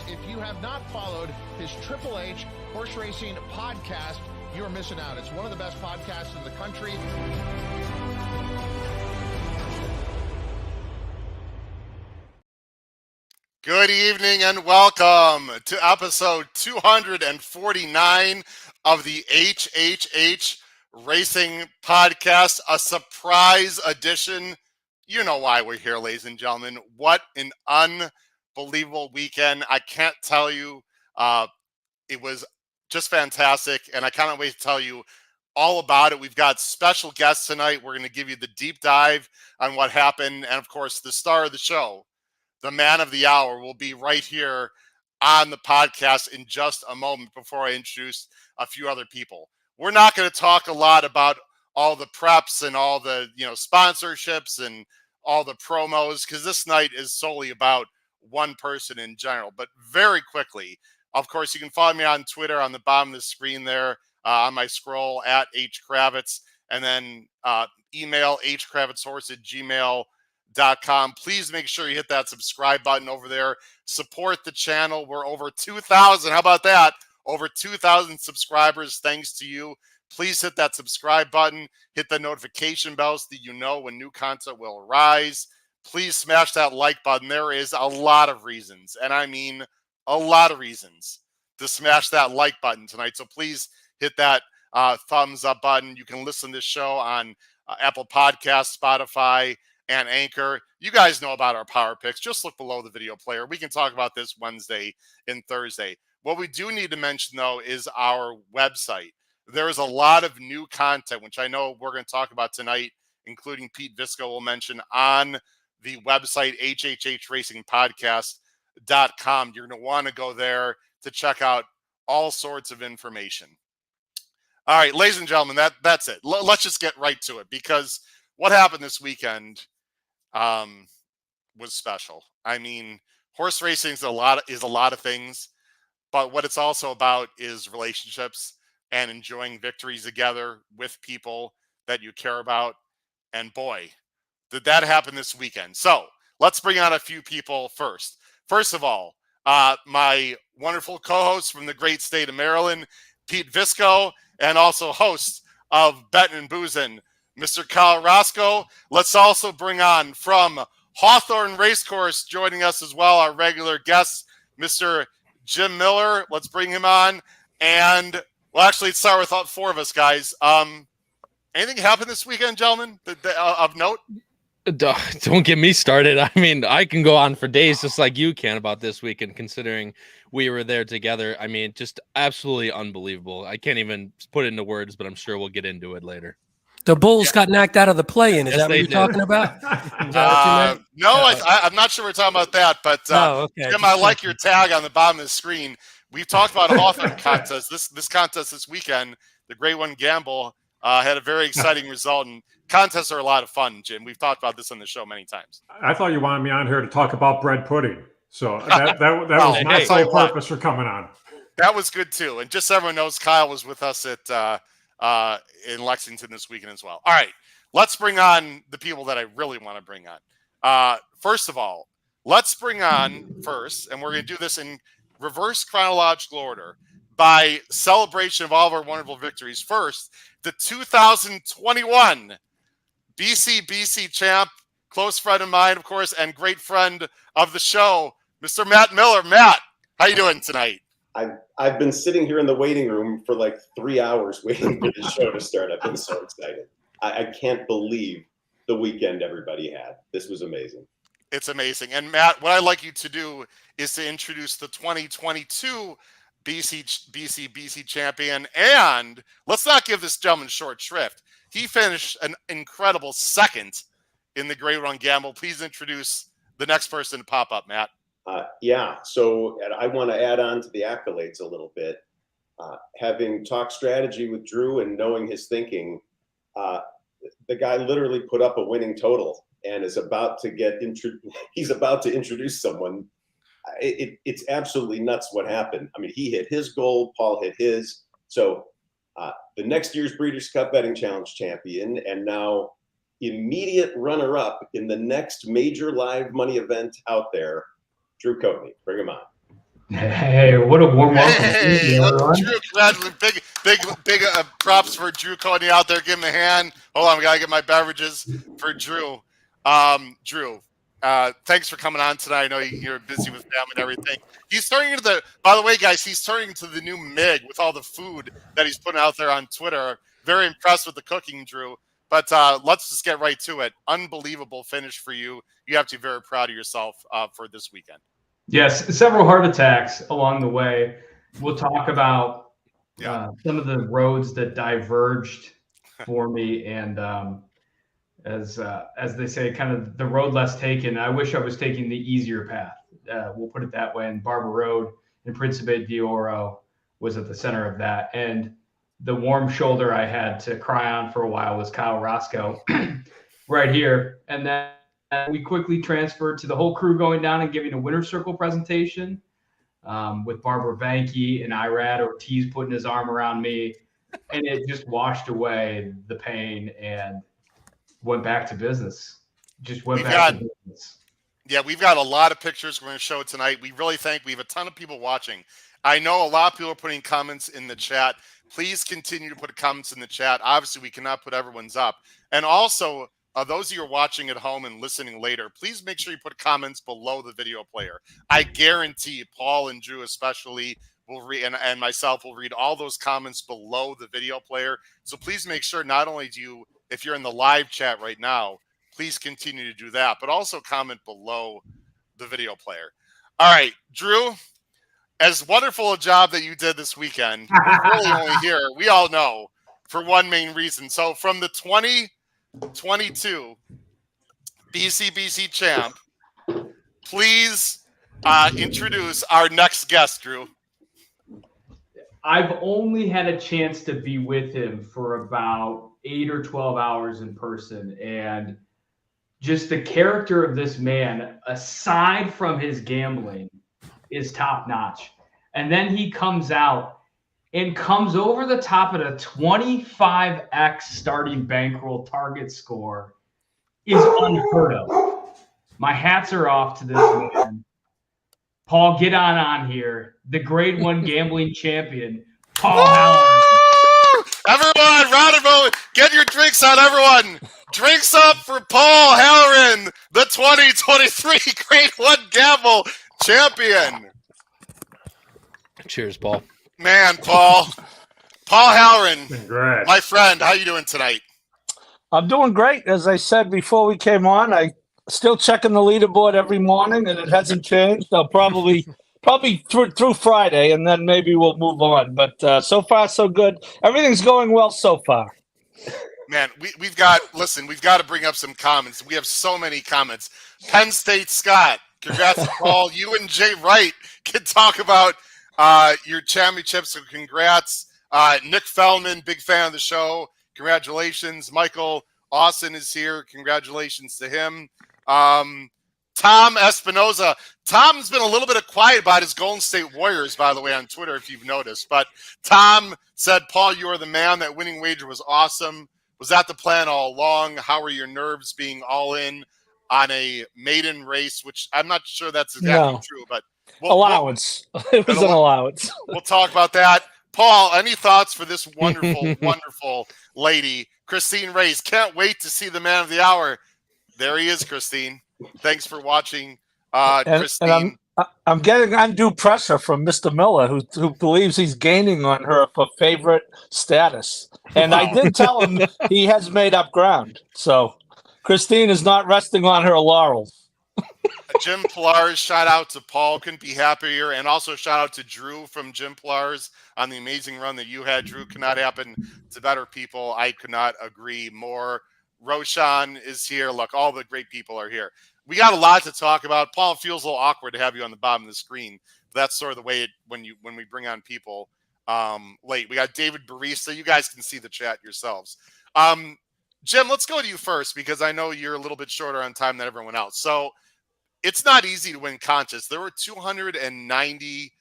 If you have not followed his Triple H horse racing podcast, you're missing out. It's one of the best podcasts in the country. Good evening and welcome to episode 249 of the HHH Racing Podcast, a surprise edition. You know why we're here, ladies and gentlemen. What an unbelievable weekend. I can't tell you. It was just fantastic, and I cannot wait to tell you all about it. We've got special guests tonight. We're going to give you the deep dive on what happened, and of course, the star of the show, the man of the hour, will be right here on the podcast in just a moment before I introduce a few other people. We're not going to talk a lot about all the preps and all the sponsorships and all the promos, because this night is solely about one person in general. But very quickly, of course, you can follow me on Twitter on the bottom of the screen there on my scroll at HKravitz, and then email hkravitzhorse@gmail.com. Please make sure you hit that subscribe button over there. Support the channel. We're over 2,000. How about that? Over 2,000 subscribers. Thanks to you. Please hit that subscribe button. Hit the notification bell so that you know when new content will arise. Please smash that like button. There is a lot of reasons, and I mean a lot of reasons, to smash that like button tonight. So please hit that thumbs up button. You can listen to this show on Apple Podcasts, Spotify, and Anchor. You guys know about our power picks. Just look below the video player. We can talk about this Wednesday and Thursday. What we do need to mention, though, is our website. There is a lot of new content, which I know we're going to talk about tonight, including Pete Visco will mention on the website, hhhracingpodcast.com. You're going to want to go there to check out all sorts of information. All right, ladies and gentlemen, that's it. Let's just get right to it, because what happened this weekend was special. I mean, horse racing is a lot of things, but what it's also about is relationships and enjoying victories together with people that you care about. And boy, did that happen this weekend. So let's bring on a few people first. First of all, my wonderful co-host from the great state of Maryland, Pete Visco, and also host of Bettin and Boozin, Mr. Kyle Roscoe. Let's also bring on from Hawthorne Racecourse, joining us as well, our regular guest, Mr. Jim Miller. Let's bring him on. And, well, actually, let's start with all four of us, guys. Anything happened this weekend, gentlemen, of note? Don't get me started. I mean, I can go on for days just like you can about this weekend, considering we were there together. I mean, just absolutely unbelievable. I can't even put it into words, but I'm sure we'll get into it later. The Bulls got knocked out of the play-in. Is Yes, that what you're did. talking about? No, I'm not sure we're talking about that, but okay. Jim, I like your tag on the bottom of the screen. We've talked about a Hawthorne contest. This contest this weekend, the Grade 1 Gamble, had a very exciting result, and contests are a lot of fun, Jim. We've talked about this on the show many times. I thought you wanted me on here to talk about bread pudding. So that was my sole purpose for coming on. That was good, too. And just so everyone knows, Kyle was with us at in Lexington this weekend as well. All right, let's bring on the people that I really want to bring on. First of all, let's bring on first, and we're going to do this in reverse chronological order, by celebration of all of our wonderful victories. First, the 2021 BC champ, close friend of mine, of course, and great friend of the show, Mr. Matt Miller. Matt, how you doing tonight? I've been sitting here in the waiting room for like 3 hours waiting for the show to start. I've been so excited. I can't believe the weekend everybody had. This was amazing. It's amazing. And Matt, what I'd like you to do is to introduce the 2022 BC champion. And let's not give this gentleman short shrift. He finished an incredible second in the Grade 1 Gamble. Please introduce the next person to pop up, Matt. So I want to add on to the accolades a little bit. Having talked strategy with Drew and knowing his thinking, the guy literally put up a winning total and is about to he's about to introduce someone. It's absolutely nuts what happened. I mean, he hit his goal, Paul hit his. So the next year's Breeders' Cup Betting Challenge champion, and now immediate runner-up in the next major live money event out there, Drew Coatney. Bring him on. Hey, what a warm welcome. Hey, look, Drew, congratulations. Big props for Drew Cody out there. Give him a hand. Hold on, we got to get my beverages for Drew. Drew, thanks for coming on tonight. I know you're busy with family and everything. He's turning into by the way, guys, he's turning into the new MIG with all the food that he's putting out there on Twitter. Very impressed with the cooking, Drew. But let's just get right to it. Unbelievable finish for you. You have to be very proud of yourself for this weekend. Yes, several heart attacks along the way. We'll talk about some of the roads that diverged for me, and as they say, kind of the road less taken. I wish I was taking the easier path. We'll put it that way. And Barber Road in Principe di Oro was at the center of that, and the warm shoulder I had to cry on for a while was Kyle Roscoe right here, and then. We quickly transferred to the whole crew going down and giving a winner's circle presentation with Barbara Banke and Irad Ortiz putting his arm around me. And it just washed away the pain and went back to business. Just went back to business. Yeah, we've got a lot of pictures we're going to show tonight. We really we have a ton of people watching. I know a lot of people are putting comments in the chat. Please continue to put comments in the chat. Obviously, we cannot put everyone's up. And also, those of you who are watching at home and listening later, please make sure you put comments below the video player. I guarantee Paul and Drew especially will read, and myself will read all those comments below the video player. So please make sure not only do you, if you're in the live chat right now, please continue to do that, but also comment below the video player. All right, Drew, as wonderful a job that you did this weekend, we're really only here, we all know, for one main reason. So from the 2022 BCBC champ, please introduce our next guest, Drew. I've only had a chance to be with him for about 8 or 12 hours in person, and just the character of this man, aside from his gambling, is top notch. And then he comes out and comes over the top at a 25x starting bankroll target score is unheard of. My hats are off to this man. Paul, get on here. The grade 1 gambling champion, Paul Halloran. Everyone, round of applause. Get your drinks on, everyone. Drinks up for Paul Halloran, the 2023 grade 1 gamble champion. Cheers, Paul. Man, Paul Halloran, Congrats. my friend, how you doing tonight? I'm doing great. As I said before we came on, I still checking the leaderboard every morning, and it hasn't changed. I'll probably through Friday, and then maybe we'll move on. But so far, so good. Everything's going well so far. Man, we've got to bring up some comments. We have so many comments. Penn State Scott, congrats to Paul. You and Jay Wright can talk about your championships, so congrats. Nick Feldman, big fan of the show. Congratulations. Michael Austin is here. Congratulations to him. Tom Espinoza. Tom's been a little bit quiet about his Golden State Warriors, by the way, on Twitter, if you've noticed. But Tom said, Paul, you are the man. That winning wager was awesome. Was that the plan all along? How are your nerves being all in on a maiden race, which I'm not sure that's exactly true, but allowance. It was an allowance. We'll talk about that. Paul, any thoughts for this wonderful, wonderful lady, Christine Reyes? Can't wait to see the man of the hour. There he is, Christine. Thanks for watching, Christine. And I'm getting undue pressure from Mr. Miller, who believes he's gaining on her for favorite status. And I did tell him he has made up ground. So Christine is not resting on her laurels. Jim Pilar's shout out to Paul, couldn't be happier, and also shout out to Drew from Jim Pilar's on the amazing run that you had. Drew, could not happen to better people. I could not agree more. Roshan is here. Look, all the great people are here. We got a lot to talk about. Paul, it feels a little awkward to have you on the bottom of the screen. But that's sort of the way when we bring on people late. We got David Barista. You guys can see the chat yourselves. Jim, let's go to you first because I know you're a little bit shorter on time than everyone else. So it's not easy to win contests. There were 290,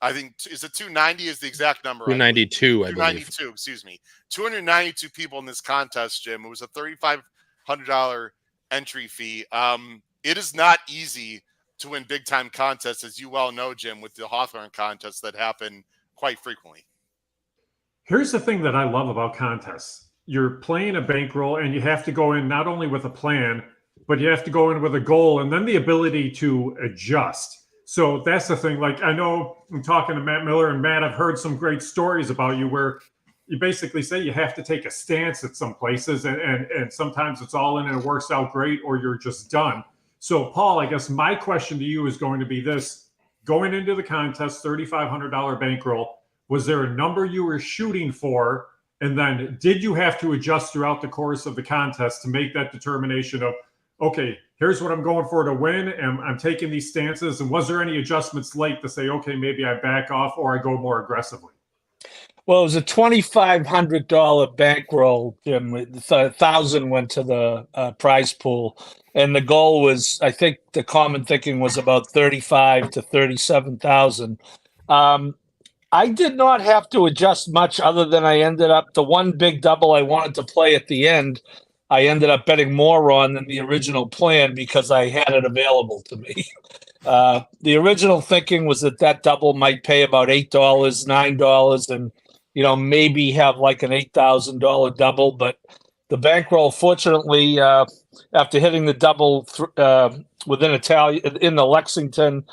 I think, is it 290 is the exact number? 292, I believe. 292, excuse me. 292 people in this contest, Jim. It was a $3,500 entry fee. It is not easy to win big time contests, as you well know, Jim, with the Hawthorne contests that happen quite frequently. Here's the thing that I love about contests. You're playing a bankroll and you have to go in not only with a plan, but you have to go in with a goal and then the ability to adjust. So that's the thing. Like, I know I'm talking to Matt Miller, and Matt, I've heard some great stories about you where you basically say you have to take a stance at some places, and sometimes it's all in and it works out great, or you're just done. So, Paul, I guess my question to you is going to be this. Going into the contest, $3,500 bankroll, was there a number you were shooting for? And then did you have to adjust throughout the course of the contest to make that determination of, okay, here's what I'm going for to win, and I'm taking these stances? And was there any adjustments late to say, okay, maybe I back off or I go more aggressively? Well, it was a $2,500 bankroll, Jim. $1,000 went to the prize pool, and the goal was, I think, the common thinking was about 35 to 37,000. I did not have to adjust much, other than I ended up the one big double I wanted to play at the end. I ended up betting more on than the original plan because I had it available to me. The original thinking was that double might pay about $8, $9, and maybe have like an $8,000 double. But the bankroll, fortunately, after hitting the double within in the Lexington,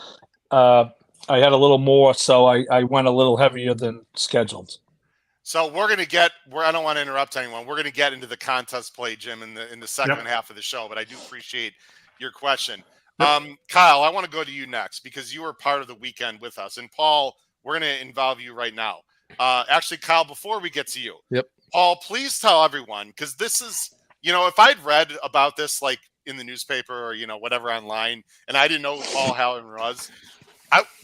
I had a little more, so I went a little heavier than scheduled. So we're going to get I don't want to interrupt anyone. We're going to get into the contest play, Jim, in the second half of the show, but I do appreciate your question. Kyle, I want to go to you next because you were part of the weekend with us. And Paul, we're going to involve you right now. Actually, Kyle, before we get to you, Paul, please tell everyone, because this is, if I'd read about this like in the newspaper or, whatever online, and I didn't know who Paul Halloran was,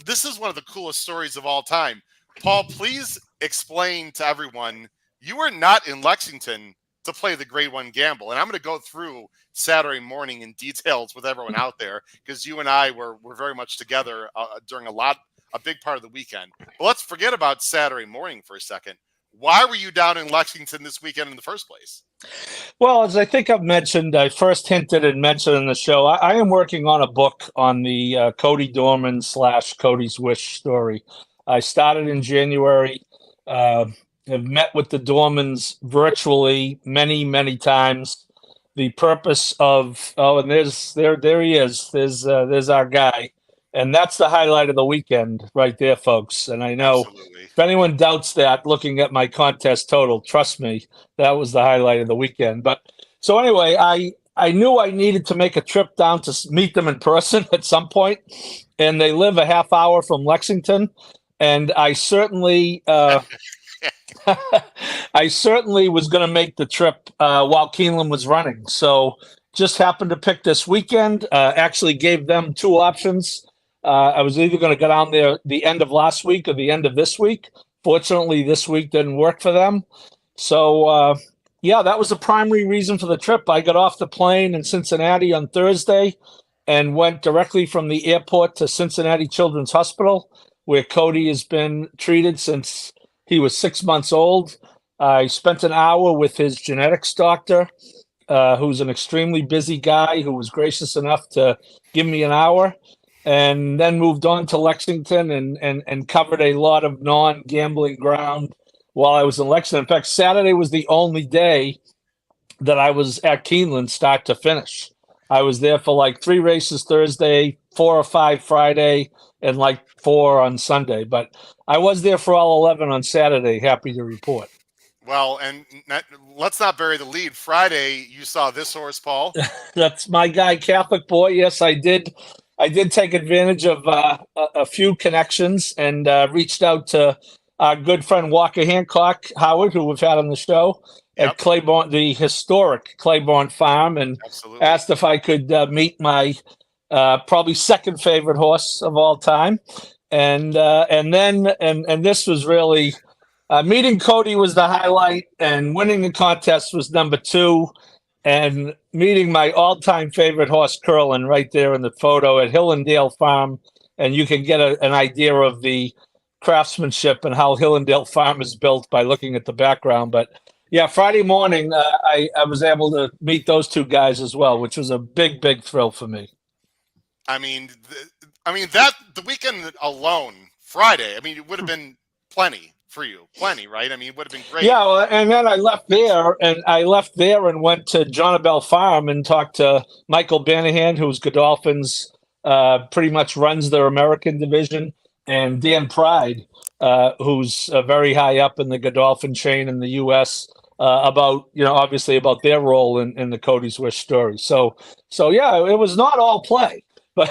this is one of the coolest stories of all time. Paul, please explain to everyone, you were not in Lexington to play the grade one gamble. And I'm going to go through Saturday morning in details with everyone out there, because you and I were very much together during a big part of the weekend. But let's forget about Saturday morning for a second. Why were you down in Lexington this weekend in the first place? Well, as I think I've mentioned, I first hinted and mentioned in the show, I am working on a book on the Cody Dorman / Cody's Wish story. I started in January, have met with the Dormans virtually many, many times. The purpose of, and there he is. There's our guy. And that's the highlight of the weekend right there, folks. And I know if anyone doubts that, looking at my contest total, trust me, that was the highlight of the weekend. But so anyway, I knew I needed to make a trip down to meet them in person at some point. And they live a half hour from Lexington. And I certainly was going to make the trip while Keeneland was running. So just happened to pick this weekend, actually gave them two options. I was either going to go down there the end of last week or the end of this week. Fortunately, this week didn't work for them. So, that was the primary reason for the trip. I got off the plane in Cincinnati on Thursday and went directly from the airport to Cincinnati Children's Hospital, where Cody has been treated since he was 6 months old. I spent an hour with his genetics doctor, who's an extremely busy guy who was gracious enough to give me an hour, and then moved on to Lexington and covered a lot of non-gambling ground while I was in Lexington. In fact, Saturday was the only day that I was at Keeneland start to finish. I was there for like 3 races Thursday, 4 or 5 Friday, and like 4 on Sunday. But I was there for all 11 on Saturday, happy to report. Well, and let's not bury the lead. Friday, you saw this horse, Paul. That's my guy, Catholic Boy. Yes, I did. I did take advantage of a few connections and reached out to our good friend Walker Hancock Howard, who we've had on the show at Claiborne, the historic Claiborne Farm, and asked if I could meet my probably second favorite horse of all time. And this was really meeting Cody was the highlight, and winning the contest was number 2. And meeting my all-time favorite horse, Curlin, right there in the photo at Hillendale Farm. And you can get an idea of the craftsmanship and how Hillendale Farm is built by looking at the background. But, yeah, Friday morning, I was able to meet those two guys as well, which was a big, big thrill for me. I mean, the weekend alone, Friday. I mean, it would have been plenty for you, right? I mean, it would have been great. Yeah, well, and then I left there and went to John Bell Farm and talked to Michael Banahan, who's Godolphin's pretty much runs their American division, and Dan Pride, who's very high up in the Godolphin chain in the U.S. About obviously about their role in the Cody's Wish story. So yeah, it was not all play, but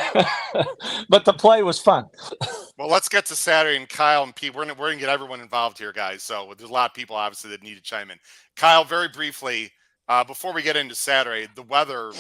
but the play was fun. Well, let's get to Saturday, and Kyle and Pete. We're gonna get everyone involved here, guys. So there's a lot of people obviously that need to chime in. Kyle, very briefly, before we get into Saturday, the weather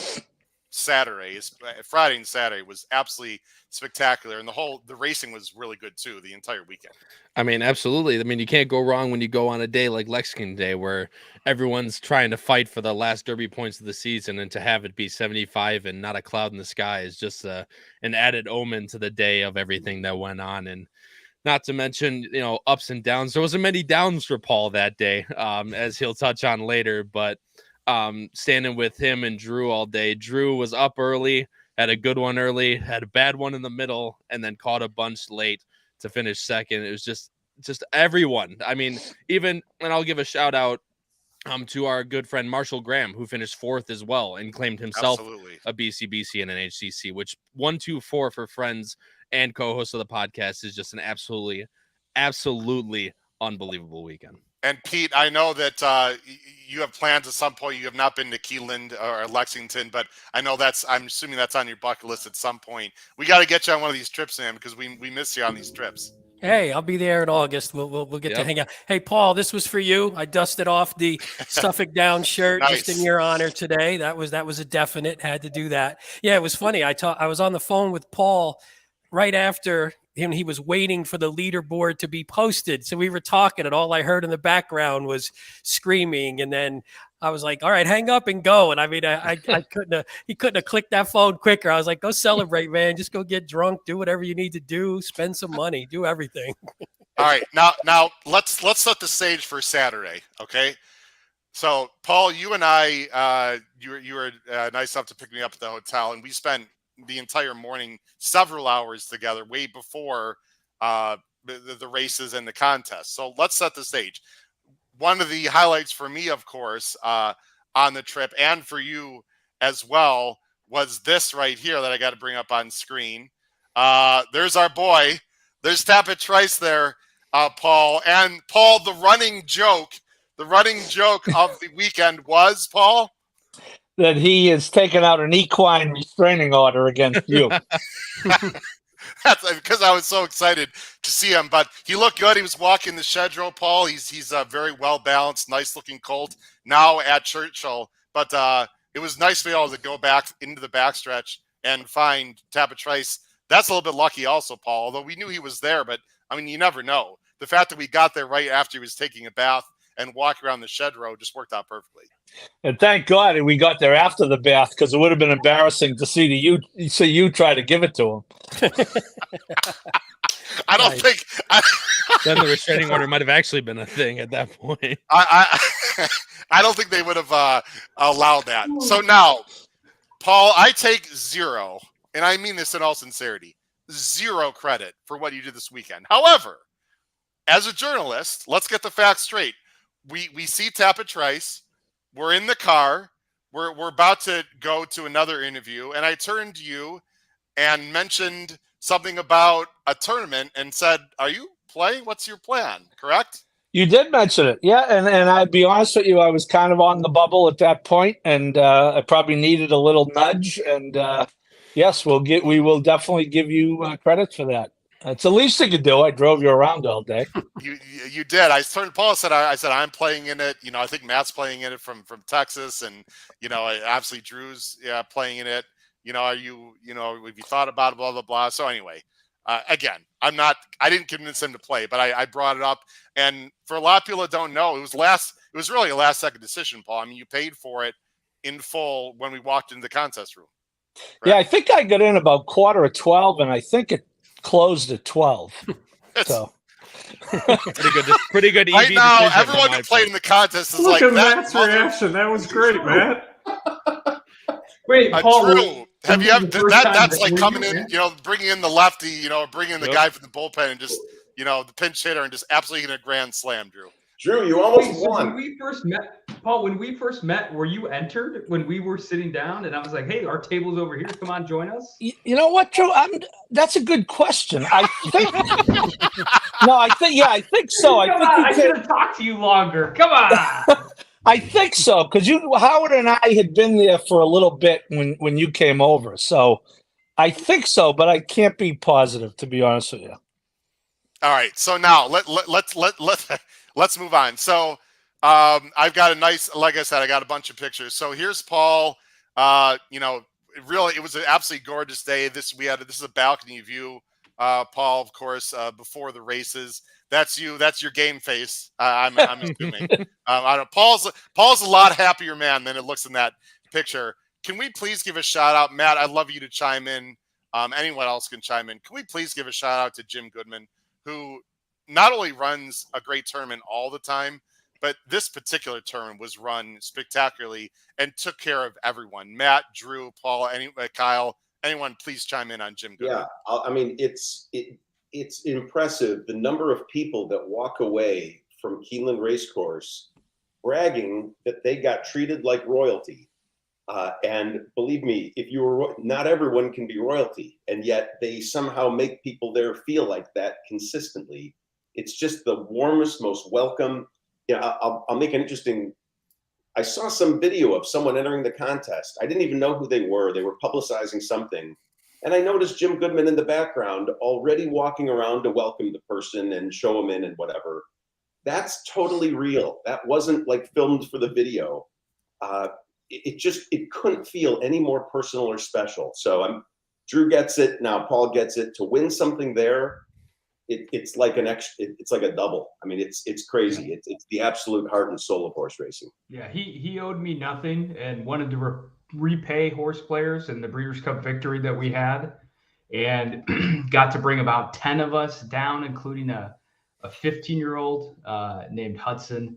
Friday and Saturday was absolutely spectacular, and the racing was really good too the entire weekend. I mean, absolutely. I mean, you can't go wrong when you go on a day like Lexington Day where everyone's trying to fight for the last Derby points of the season, and to have it be 75 and not a cloud in the sky is just an added omen to the day of everything that went on. And not to mention, ups and downs. There wasn't many downs for Paul that day, as he'll touch on later, but standing with him and Drew all day. Drew was up early, had a good one early, had a bad one in the middle, and then caught a bunch late to finish second. It was just everyone. I mean, and I'll give a shout out to our good friend Marshall Graham, who finished fourth as well and claimed himself a BCBC and an HCC, which 1-2-4 for friends and co-hosts of the podcast is just an absolutely unbelievable weekend. And Pete, I know that you have plans at some point. You have not been to Keeneland or Lexington, but I know I'm assuming that's on your bucket list at some point. We got to get you on one of these trips, man, because we miss you on these trips. Hey, I'll be there in August. We'll get to hang out. Hey, Paul, this was for you. I dusted off the Suffolk Down shirt just in your honor today. That was a definite. Had to do that. Yeah, it was funny. I was on the phone with Paul right after him. He was waiting for the leaderboard to be posted. So we were talking, and all I heard in the background was screaming. And then I was like, all right, hang up and go. And I mean, I he couldn't have clicked that phone quicker. I was like, go celebrate, man. Just go get drunk, do whatever you need to do, spend some money, do everything. All right. Now let's set the stage for Saturday. Okay. So Paul, you and I, you were nice enough to pick me up at the hotel, and we spent the entire morning, several hours together, way before the races and the contest. So let's set the stage. One of the highlights for me, of course, on the trip, and for you as well, was this right here that I got to bring up on screen. There's our boy. There's Tapit Trice there, Paul. And Paul, the running joke of the weekend was, Paul? That he has taken out an equine restraining order against you. That's because I was so excited to see him, but he looked good. He was walking the Shedrow, Paul. He's a very well balanced, nice looking colt now at Churchill. But it was nice to be able to go back into the backstretch and find Tapit Trice. That's a little bit lucky, also, Paul. Although we knew he was there, but I mean, you never know. The fact that we got there right after he was taking a bath and walking around the Shedrow just worked out perfectly. And thank God we got there after the bath, because it would have been embarrassing to see you try to give it to him. I don't think. Then the restraining order might have actually been a thing at that point. I don't think they would have allowed that. So now, Paul, I take zero, and I mean this in all sincerity, zero credit for what you did this weekend. However, as a journalist, let's get the facts straight. We see Tapit Trice. We're in the car. We're about to go to another interview, and I turned to you and mentioned something about a tournament and said, "Are you playing? What's your plan?" Correct? You did mention it, yeah. And I'd be honest with you, I was kind of on the bubble at that point, and I probably needed a little nudge. And yes, we will definitely give you credit for that. It's the least I could do. I drove you around all day. You did. I turned to Paul and said, I said, I'm playing in it. I think Matt's playing in it from Texas. And, obviously Drew's playing in it. Have you thought about it, blah, blah, blah. So anyway, again, I didn't convince him to play, but I brought it up. And for a lot of people that don't know, it was really a last second decision, Paul. I mean, you paid for it in full when we walked into the contest room. Right? Yeah, I think I got in about 11:15, and I think it closed at 12. So pretty good. Right now, everyone who played in the contest is Look like at Matt's reaction. That was great, Matt. Wait, Paul. Have you ever that's like coming in, yeah. bringing in the lefty, bringing in the guy from the bullpen and just, the pinch hitter and just absolutely hitting a grand slam, Drew. Drew, you almost so won. When we first met, Paul, were you entered when we were sitting down and I was like, hey, our table's over here. Come on, join us. You know what, Drew? That's a good question. I think I think so. I should have talked to you longer. Come on. I think so, because Howard and I had been there for a little bit when you came over. So I think so, but I can't be positive, to be honest with you. All right. So now let's move on. So I've got a nice, like I said, I got a bunch of pictures. So here's Paul. It was an absolutely gorgeous day. This is a balcony view. Paul, of course, before the races. That's you. That's your game face. I'm assuming. I don't. Paul's a lot happier man than it looks in that picture. Can we please give a shout out, Matt? I'd love you to chime in. Anyone else can chime in. Can we please give a shout out to Jim Goodman, who not only runs a great tournament all the time, but this particular tournament was run spectacularly and took care of everyone. Matt, Drew, Paul, Kyle, anyone, please chime in on Jim Goodman. Yeah, I mean, it's impressive the number of people that walk away from Keeneland Racecourse bragging that they got treated like royalty. And believe me, not everyone can be royalty, and yet they somehow make people there feel like that consistently. It's just the warmest, most welcome. I'll make an interesting. I saw some video of someone entering the contest. I didn't even know who they were. They were publicizing something. And I noticed Jim Goodman in the background already walking around to welcome the person and show him in and whatever. That's totally real. That wasn't like filmed for the video. It couldn't feel any more personal or special. So Drew gets it. Now Paul gets it. To win something there, it's like it's like a double. I mean, it's crazy. It's the absolute heart and soul of horse racing. Yeah, he owed me nothing and wanted to repay horse players in the Breeders' Cup victory that we had, and got to bring about 10 of us down, including a 15-year-old named Hudson.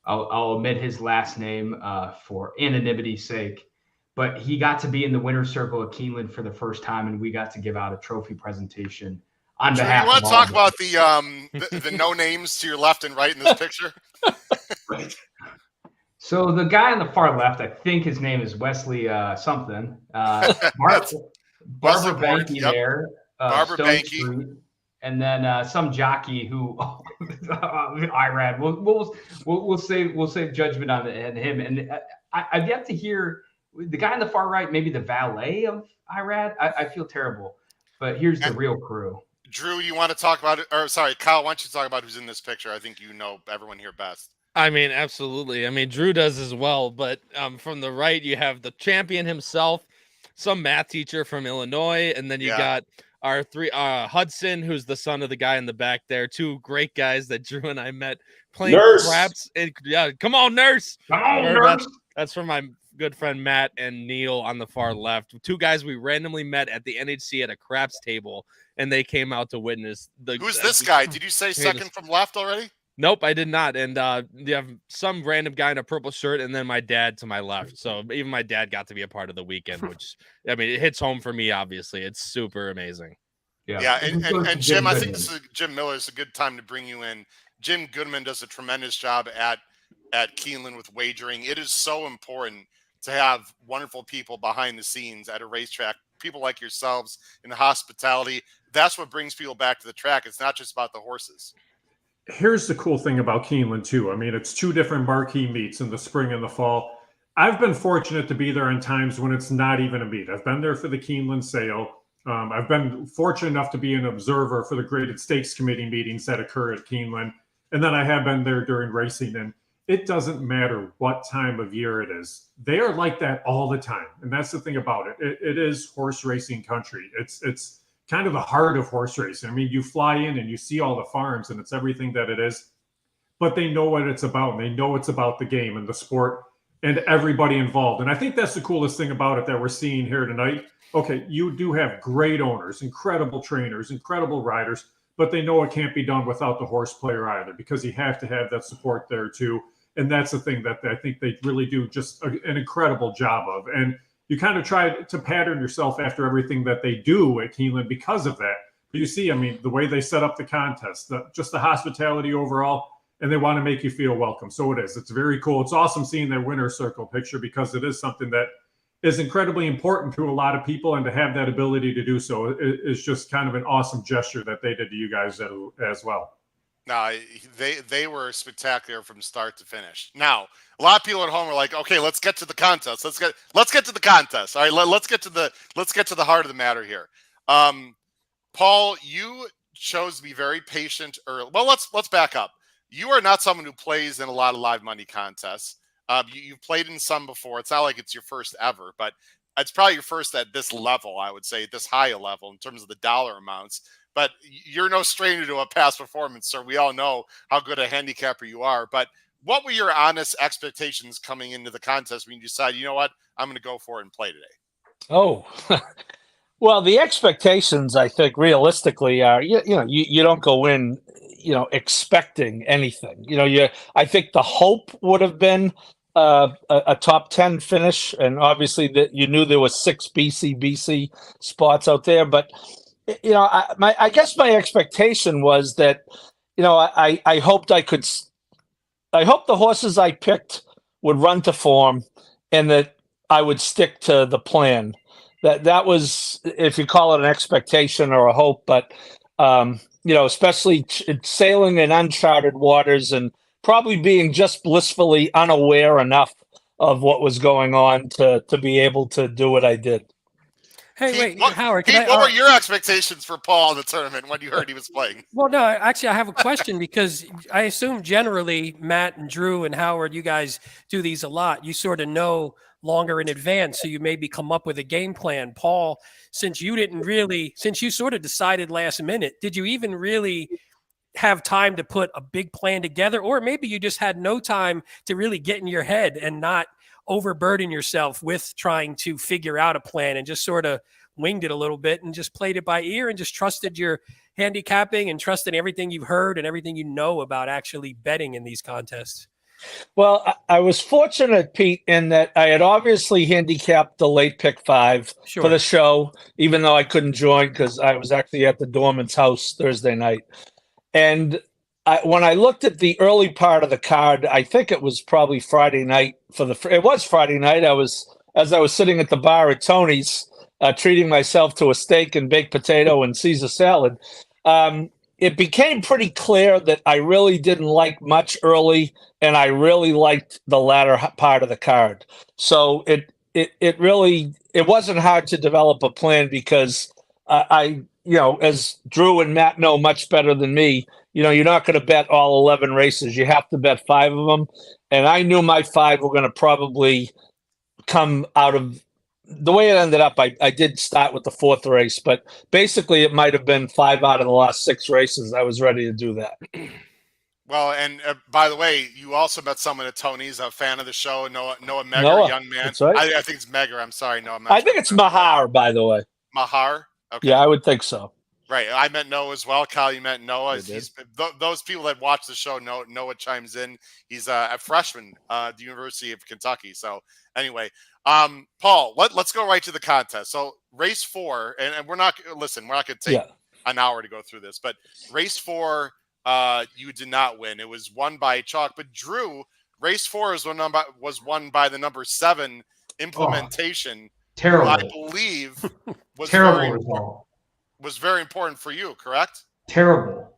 I'll omit his last name for anonymity's sake, but he got to be in the winner's circle at Keeneland for the first time, and we got to give out a trophy presentation on behalf. You want to talk about the no names to your left and right in this picture? Right. So the guy on the far left, I think his name is Wesley something. Barbara Banky there. Barbara Stone Banky. Street. And then some jockey who Irad. We'll save judgment on him. And I've yet to hear the guy on the far right, maybe the valet of Irad. I feel terrible, but here's the real crew. Drew, you want to talk about it? Or sorry, Kyle, why don't you talk about who's in this picture? I think you know everyone here best. I mean, absolutely. I mean, Drew does as well, but from the right, you have the champion himself, some math teacher from Illinois, and then you got our three Hudson, who's the son of the guy in the back there. Two great guys that Drew and I met playing craps. Come on, Nurse. Come on, Nurse. That's from my good friend Matt and Neil on the far left. Two guys we randomly met at the NHC at a craps table, and they came out to witness the. Who's this guy? Did you say second from left already? Nope, I did not. And you have some random guy in a purple shirt, and then my dad to my left. So even my dad got to be a part of the weekend, which, I mean, it hits home for me, obviously. It's super amazing. Yeah, and Jim, I think this is Jim Miller. It's a good time to bring you in. Jim Goodman does a tremendous job at Keeneland with wagering. It is so important to have wonderful people behind the scenes at a racetrack, people like yourselves in the hospitality. That's what brings people back to the track. It's not just about the horses. Here's the cool thing about Keeneland, too. I mean, it's two different marquee meets in the spring and the fall. I've been fortunate to be there in times when it's not even a meet. I've been there for the Keeneland sale. I've been fortunate enough to be an observer for the graded stakes committee meetings that occur at Keeneland. And then I have been there during racing. And it doesn't matter what time of year it is. They are like that all the time. And that's the thing about it. It is horse racing country. It's kind of the heart of horse racing. I mean, you fly in and you see all the farms and it's everything that it is, but they know what it's about. And they know it's about the game and the sport and everybody involved. And I think that's the coolest thing about it that we're seeing here tonight. Okay, you do have great owners, incredible trainers, incredible riders, but they know it can't be done without the horse player either, because you have to have that support there too. And that's the thing that I think they really do just an incredible job of. And you kind of try to pattern yourself after everything that they do at Keeneland because of that. But you see, I mean, the way they set up the contest, just the hospitality overall, and they want to make you feel welcome. So it is. It's very cool. It's awesome seeing their winner's circle picture because it is something that is incredibly important to a lot of people, and to have that ability to do so is just kind of an awesome gesture that they did to you guys as well. No, they were spectacular from start to finish. Now, a lot of people at home are like, okay, let's get to the contest. Let's get to the contest. All right, let's get to the heart of the matter here. Paul, you chose to be very patient early. Well, let's back up. You are not someone who plays in a lot of live money contests. You've played in some before. It's not like it's your first ever, but it's probably your first at this level, I would say, this high a level in terms of the dollar amounts. But you're no stranger to a past performance, sir. We all know how good a handicapper you are. But what were your honest expectations coming into the contest when you decided, you know what, I'm going to go for it and play today? Oh, well, the expectations, I think, realistically are, you don't go in, expecting anything. I think the hope would have been a top 10 finish, and obviously that you knew there was 6 BC spots out there, but I guess my expectation was that, I hoped I hope the horses I picked would run to form, and that I would stick to the plan. That was, if you call it an expectation or a hope, but especially sailing in uncharted waters and probably being just blissfully unaware enough of what was going on to be able to do what I did. Hey, Howard, what were your expectations for Paul in the tournament when you heard he was playing? Well, no, actually, I have a question because I assume generally Matt and Drew and Howard, you guys do these a lot. You sort of know longer in advance, so you maybe come up with a game plan. Paul, since you sort of decided last minute, did you even really have time to put a big plan together? Or maybe you just had no time to really get in your head and not overburden yourself with trying to figure out a plan and just sort of winged it a little bit and just played it by ear and just trusted your handicapping and trusted everything you've heard and everything you know about actually betting in these contests? Well, I was fortunate, Pete, in that I had obviously handicapped the late pick 5 for the show, even though I couldn't join because I was actually at the Dorman's house Thursday night. And when I looked at the early part of the card, I think it was probably Friday night it was Friday night. As I was sitting at the bar at Tony's, treating myself to a steak and baked potato and Caesar salad. It became pretty clear that I really didn't like much early, and I really liked the latter part of the card. So it wasn't hard to develop a plan because I as Drew and Matt know much better than me, you're not going to bet all 11 races. You have to bet 5 of them. And I knew my 5 were going to probably come out of the way it ended up. I did start with the 4th race, but basically it might have been 5 out of the last 6 races. I was ready to do that. Well, and by the way, you also met someone at Tony's, a fan of the show, Noah Megger, young man. That's right. I think it's Megger. I'm sorry, Noah. I think it's Mahar, by the way. Mahar? Okay. Yeah, I would think so. Right. I met Noah as well. Kyle, you met Noah. Those people that watch the show know Noah chimes in. He's a freshman at the University of Kentucky. So anyway, Paul, let's go right to the contest. So race 4, and we're not going to take an hour to go through this, but race 4, you did not win. It was won by chalk. But Drew, race 4 was won by the number 7 implementation. Terrible. I believe was terrible result. Was very important for you, correct? Terrible.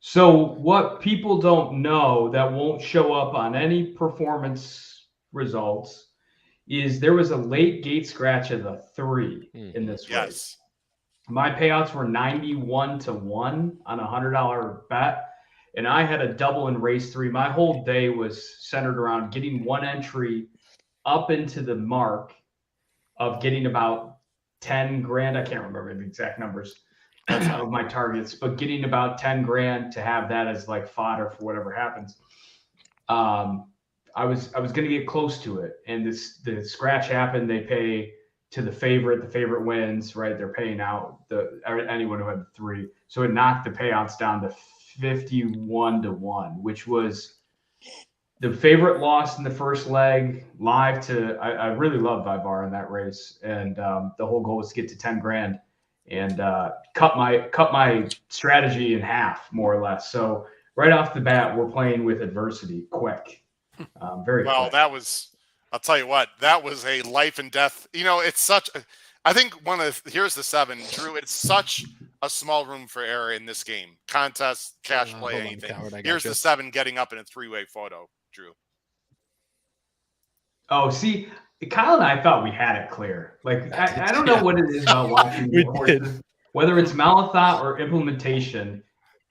So what people don't know that won't show up on any performance results is there was a late gate scratch of the 3 in this race. My payouts were 91-1 on a $100 bet, and I had a double in race 3. My whole day was centered around getting one entry up into the mark of getting about 10 grand. I can't remember the exact numbers of my targets, but getting about 10 grand to have that as like fodder for whatever happens. I was going to get close to it, and the scratch happened. They pay to the favorite wins, right? They're paying out anyone who had the 3. So it knocked the payouts down to 51-1, which was The favorite lost in the first leg live to, I really loved Ibar in that race. And the whole goal was to get to 10 grand and cut my strategy in half, more or less. So right off the bat, we're playing with adversity quick. Very well, quick. that was, I'll tell you what, that was a life and death. You know, it's such, I think here's the 7, Drew, it's such a small room for error in this game. Contest, cash play, anything. Here's the 7 getting up in a 3-way photo, Drew. Oh, see, Kyle and I thought we had it clear. Like, I don't know what it is about watching the horses. Whether it's Malathot or implementation,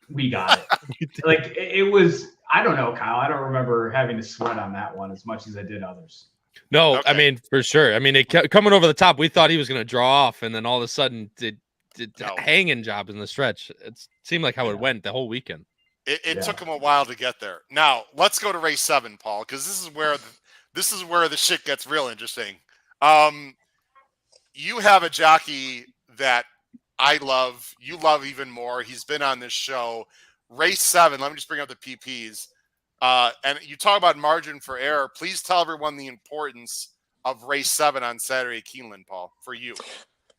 we got it. Like, it was, I don't know, Kyle. I don't remember having to sweat on that one as much as I did others. No, okay. I mean, for sure. I mean, it kept coming over the top. We thought he was going to draw off, and then all of a sudden did hanging job in the stretch. It seemed like how it went the whole weekend. It took him a while to get there. Now, let's go to race 7, Paul, because this is where the shit gets real interesting. You have a jockey that I love, you love even more. He's been on this show. Race 7, let me just bring up the PPs. And you talk about margin for error. Please tell everyone the importance of race 7 on Saturday at Keeneland, Paul, for you.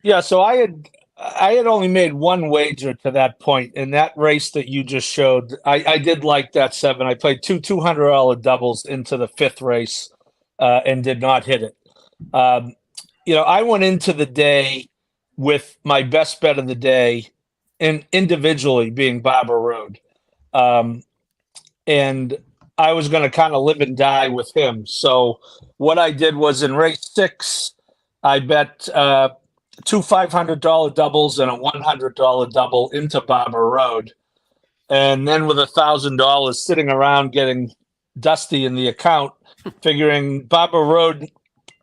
Yeah, so I had only made one wager to that point. In that race that you just showed, I did like that 7. I played two $200 doubles into the 5th race and did not hit it. I went into the day with my best bet of the day, and individually being Barber Road. And I was going to kind of live and die with him. So what I did was in race 6, I bet 2 $500 doubles and a $100 double into Barber Road. And then with $1,000 sitting around getting dusty in the account, figuring Barber Road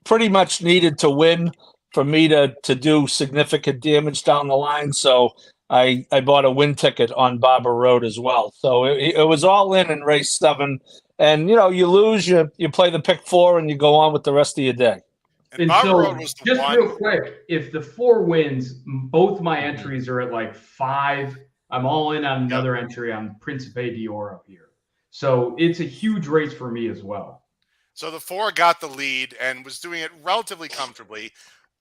pretty much needed to win for me to do significant damage down the line. So I bought a win ticket on Barber Road as well. So it was all in race 7. And, you lose, you play the pick 4 and you go on with the rest of your day. And so, just real quick, if the 4 wins, both my entries are at like 5. I'm all in on another entry on Principe d'Oro here. So it's a huge race for me as well. So the 4 got the lead and was doing it relatively comfortably.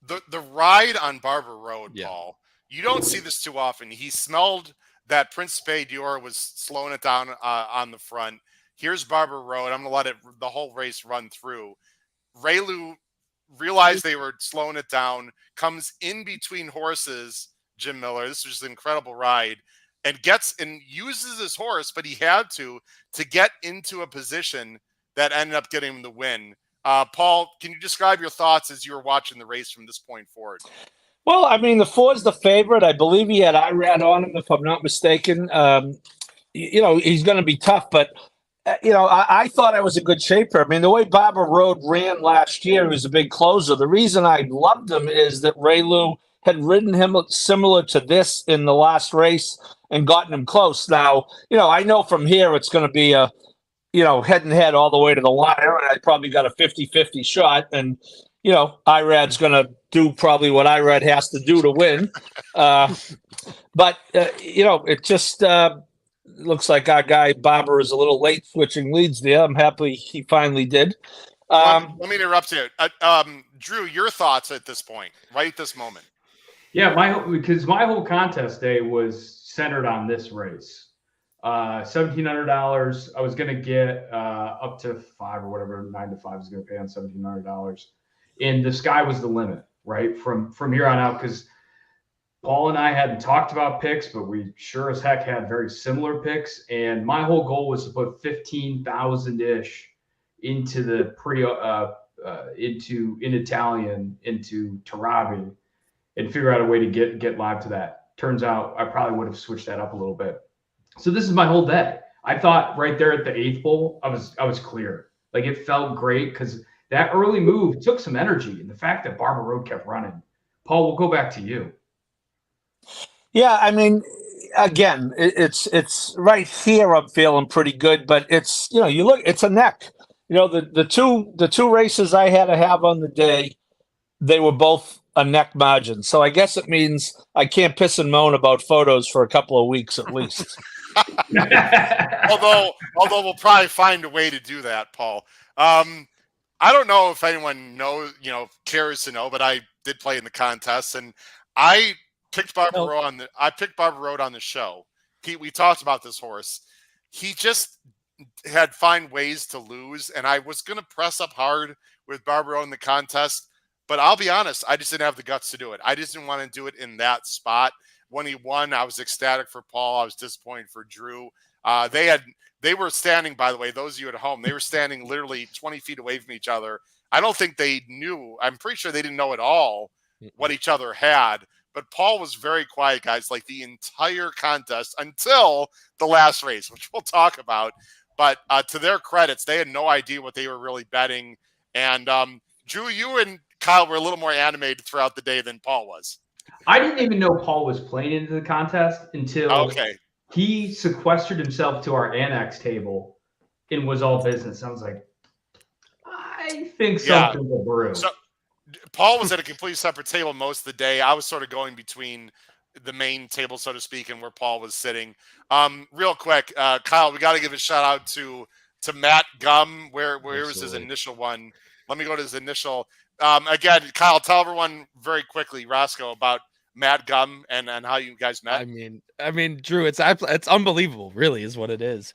The ride on Barber Road, Paul, you don't see this too often. He smelled that Principe d'Oro was slowing it down on the front. Here's Barber Road. I'm going to let the whole race run through. Raylu realized they were slowing it down, comes in between horses, Jim Miller. This was just an incredible ride, and uses his horse, but he had to get into a position that ended up getting him the win. Paul, can you describe your thoughts as you were watching the race from this point forward? Well, I mean, the 4's the favorite. I believe he had Irad on him, if I'm not mistaken. He's going to be tough, but I thought I was a good shaper. I mean, the way Barber Road ran last year, he was a big closer. The reason I loved him is that Raylu had ridden him similar to this in the last race and gotten him close. Now, I know from here it's going to be a head and head all the way to the wire, and I probably got a 50-50 shot. And, Irad's going to do probably what Irad has to do to win. But it just looks like our guy Barber is a little late switching leads there. I'm happy he finally did. Let me interrupt you. Drew, your thoughts at this point, right at this moment. Yeah, because my whole contest day was centered on this race. $1,700. I was going to get up to 5 or whatever, 9 to 5 I was going to pay on $1,700. And the sky was the limit, right? From here on out, because Paul and I hadn't talked about picks, but we sure as heck had very similar picks. And my whole goal was to put 15,000-ish into the in Italian into Tarabi and figure out a way to get live to that. Turns out I probably would have switched that up a little bit. So this is my whole day. I thought right there at the 8th bowl, I was clear. Like, it felt great because that early move took some energy, and the fact that Barber Road kept running. Paul, we'll go back to you. Yeah, I mean, again, it's right here. I'm feeling pretty good, but it's you look, it's a neck. The two races I had to have on the day, they were both a neck margin. So I guess it means I can't piss and moan about photos for a couple of weeks at least. although we'll probably find a way to do that, Paul. I don't know if anyone cares to know, but I did play in the contest, and I picked Barbara Road on the show. We talked about this horse. He just had find ways to lose, and I was going to press up hard with Barbara Road in the contest, but I'll be honest, I just didn't have the guts to do it. I just didn't want to do it in that spot. When he won, I was ecstatic for Paul. I was disappointed for Drew. They were standing, by the way, those of you at home, they were standing literally 20 feet away from each other. I don't think they knew. I'm pretty sure they didn't know at all what each other had. But Paul was very quiet, guys, like the entire contest until the last race, which we'll talk about. But to their credits, they had no idea what they were really betting. And Drew, you and Kyle were a little more animated throughout the day than Paul was. I didn't even know Paul was playing into the contest until he sequestered himself to our annex table and was all business. I was like, I think something will brew. So Paul was at a completely separate table most of the day. I was sort of going between the main table, so to speak, and where Paul was sitting. Real quick, Kyle, we got to give a shout out to Matt Gum. Where was his initial one? Let me go to his initial. Again, Kyle, tell everyone very quickly, Roscoe, about Matt Gum and how you guys met. I mean, Drew, it's unbelievable, really, is what it is.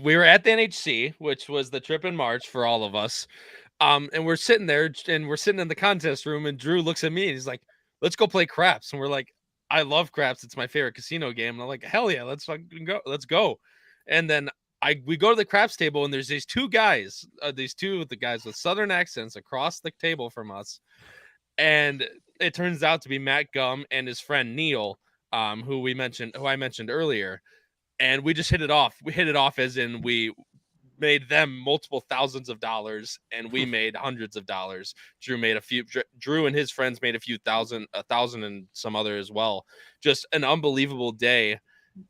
We were at the NHC, which was the trip in March for all of us. And we're sitting there and we're sitting in the contest room, and Drew looks at me and he's like, let's go play craps. And we're like, I love craps. It's my favorite casino game. And I'm like, hell yeah, let's fucking go. Let's go. And then we go to the craps table, and there's these two guys, the guys with Southern accents across the table from us. And it turns out to be Matt Gum and his friend Neil, who I mentioned earlier. And we just hit it off. We hit it off as in we made them multiple thousands of dollars, and we made hundreds of dollars. Drew and his friends made a thousand and some other as well. Just an unbelievable day.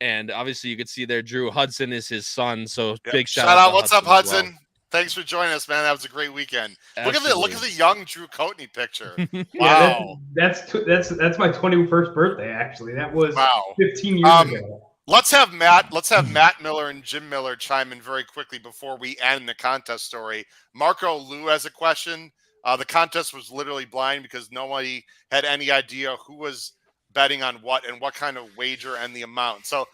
And obviously you could see there, Drew Hudson is his son. So big shout out. What's up, Hudson? Well. Thanks for joining us, man. That was a great weekend. Absolutely. Look at the young Drew Coatney picture. Wow. That's my 21st birthday, actually. That was 15 years ago. Let's have Matt Miller and Jim Miller chime in very quickly before we end the contest story. Marco Lou has a question. The contest was literally blind because nobody had any idea who was betting on what and what kind of wager and the amount. So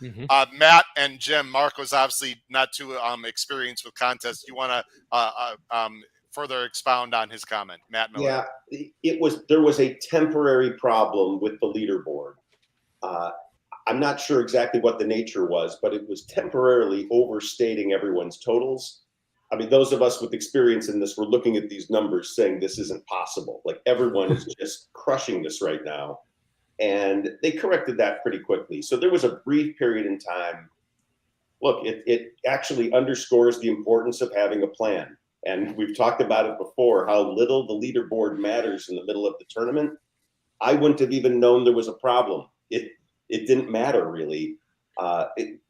Matt and Jim, Marco's obviously not too experienced with contests. You want to further expound on his comment, Matt Miller? Yeah, there was a temporary problem with the leaderboard. I'm not sure exactly what the nature was, but it was temporarily overstating everyone's totals. I mean, those of us with experience in this were looking at these numbers saying this isn't possible. Like, everyone is just crushing this right now. And they corrected that pretty quickly. So there was a brief period in time. Look, it actually underscores the importance of having a plan. And we've talked about it before, how little the leaderboard matters in the middle of the tournament. I wouldn't have even known there was a problem. It didn't matter, really,